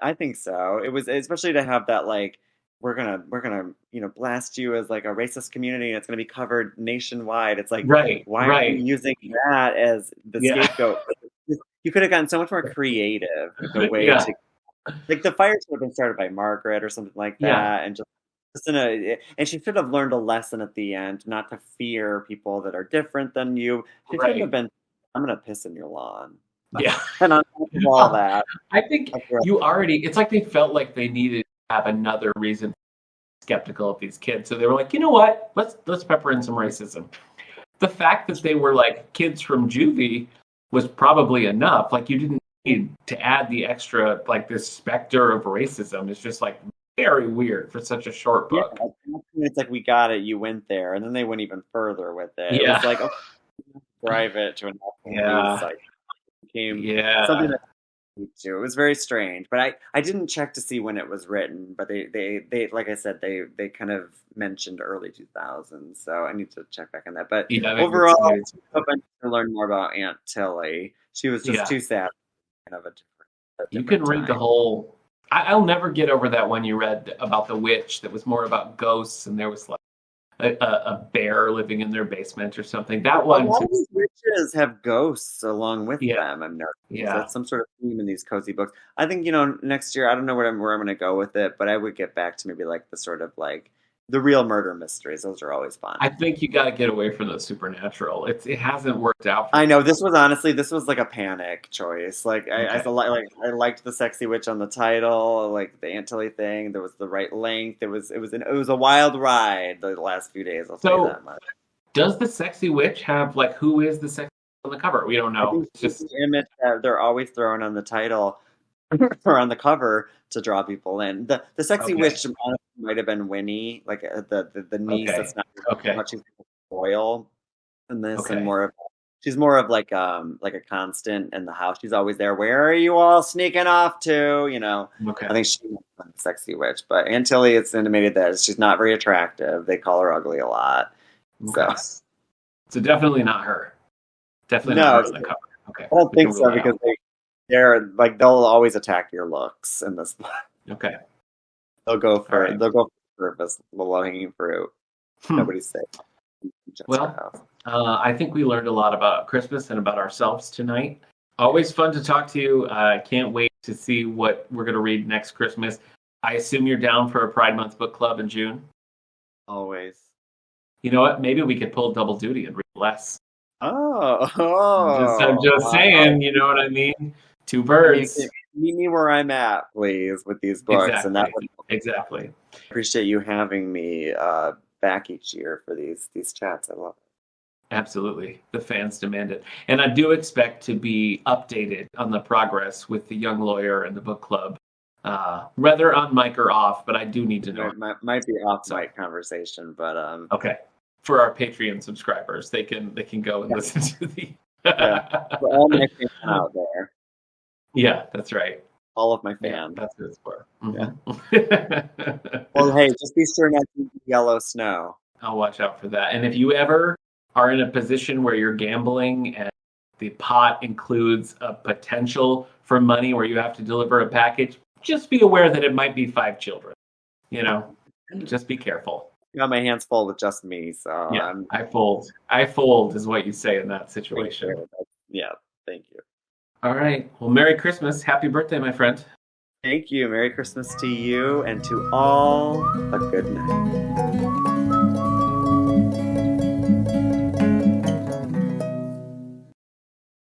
I think so. It was especially to have that like. We're gonna blast you as like a racist community and it's gonna be covered nationwide. It's like why are you using that as the scapegoat? You could have gotten so much more creative with the way to like the fire should have been started by Margaret or something like that and and she should have learned a lesson at the end, not to fear people that are different than you. She should have been, I'm gonna piss in your lawn. Yeah. And on top of all that. I think it's like they felt like they needed have another reason to be skeptical of these kids. So they were like, you know what? Let's pepper in some racism. The fact that they were like kids from juvie was probably enough. Like you didn't need to add the extra like this specter of racism. It's just like very weird for such a short book. Yeah, it's like we got it, you went there, and then they went even further with it. It was like drive it to an site. It became something that Me too. It was very strange, but I didn't check to see when it was written. But they like I said, they kind of mentioned early 2000s, so I need to check back on that. But overall, I hope I need to learn more about Aunt Tilly. She was just too sad. Kind of a different you can read the whole. I'll never get over that one you read about the witch that was more about ghosts, and there was like a bear living in their basement or something. That one. A lot of these witches have ghosts along with them. I'm noticing. Yeah. So that's some sort of theme in these cozy books. I think, next year, I don't know where I'm going to go with it, but I would get back to maybe like the sort of like the real murder mysteries. Those are always fun. I think you got to get away from the supernatural. It hasn't worked out. I know this was like a panic choice. Like I liked the sexy witch on the title, like the Aunt Tilly thing. There was the right length. It was a wild ride the last few days. I'll say that much. Does the sexy witch have like who is the sexy on the cover? We don't know. It's just the image that they're always throwing on the title or on the cover to draw people in. The sexy witch might have been Winnie, like the niece that's not much. She's foil in this, and she's more of like a constant in the house. She's always there. Where are you all sneaking off to? I think she's the sexy witch, but Aunt Tilly, it's intimated that she's not very attractive. They call her ugly a lot. Okay. So definitely not her. Definitely not her on the cover. Okay. I don't think so because they're like they'll always attack your looks in this book. Okay. They'll go for the low hanging fruit. Nobody's safe. Well, I think we learned a lot about Christmas and about ourselves tonight. Always fun to talk to you. Can't wait to see what we're going to read next Christmas. I assume you're down for a Pride Month book club in June? Always. You know what? Maybe we could pull double duty and read less. Oh. I'm just saying, you know what I mean? Two birds. Meet me where I'm at, please, with these books. Exactly. I appreciate you having me back each year for these chats. I love it. Absolutely. The fans demand it. And I do expect to be updated on the progress with the young lawyer and the book club. Whether on mic or off, but I do need to know. It might be off mic conversation, but okay. For our Patreon subscribers, they can go and listen to the for all my fans out there. Yeah, that's right. All of my fans. That's what it's for. Mm-hmm. Yeah. Well, hey, just be sure not to eat yellow snow. I'll watch out for that. And if you ever are in a position where you're gambling and the pot includes a potential for money where you have to deliver a package, just be aware that it might be 5 children. Just be careful. I got my hands full with just me, so yeah, I fold. I fold is what you say in that situation. Yeah, thank you. All right. Well, Merry Christmas. Happy birthday, my friend. Thank you. Merry Christmas to you and to all. A good night.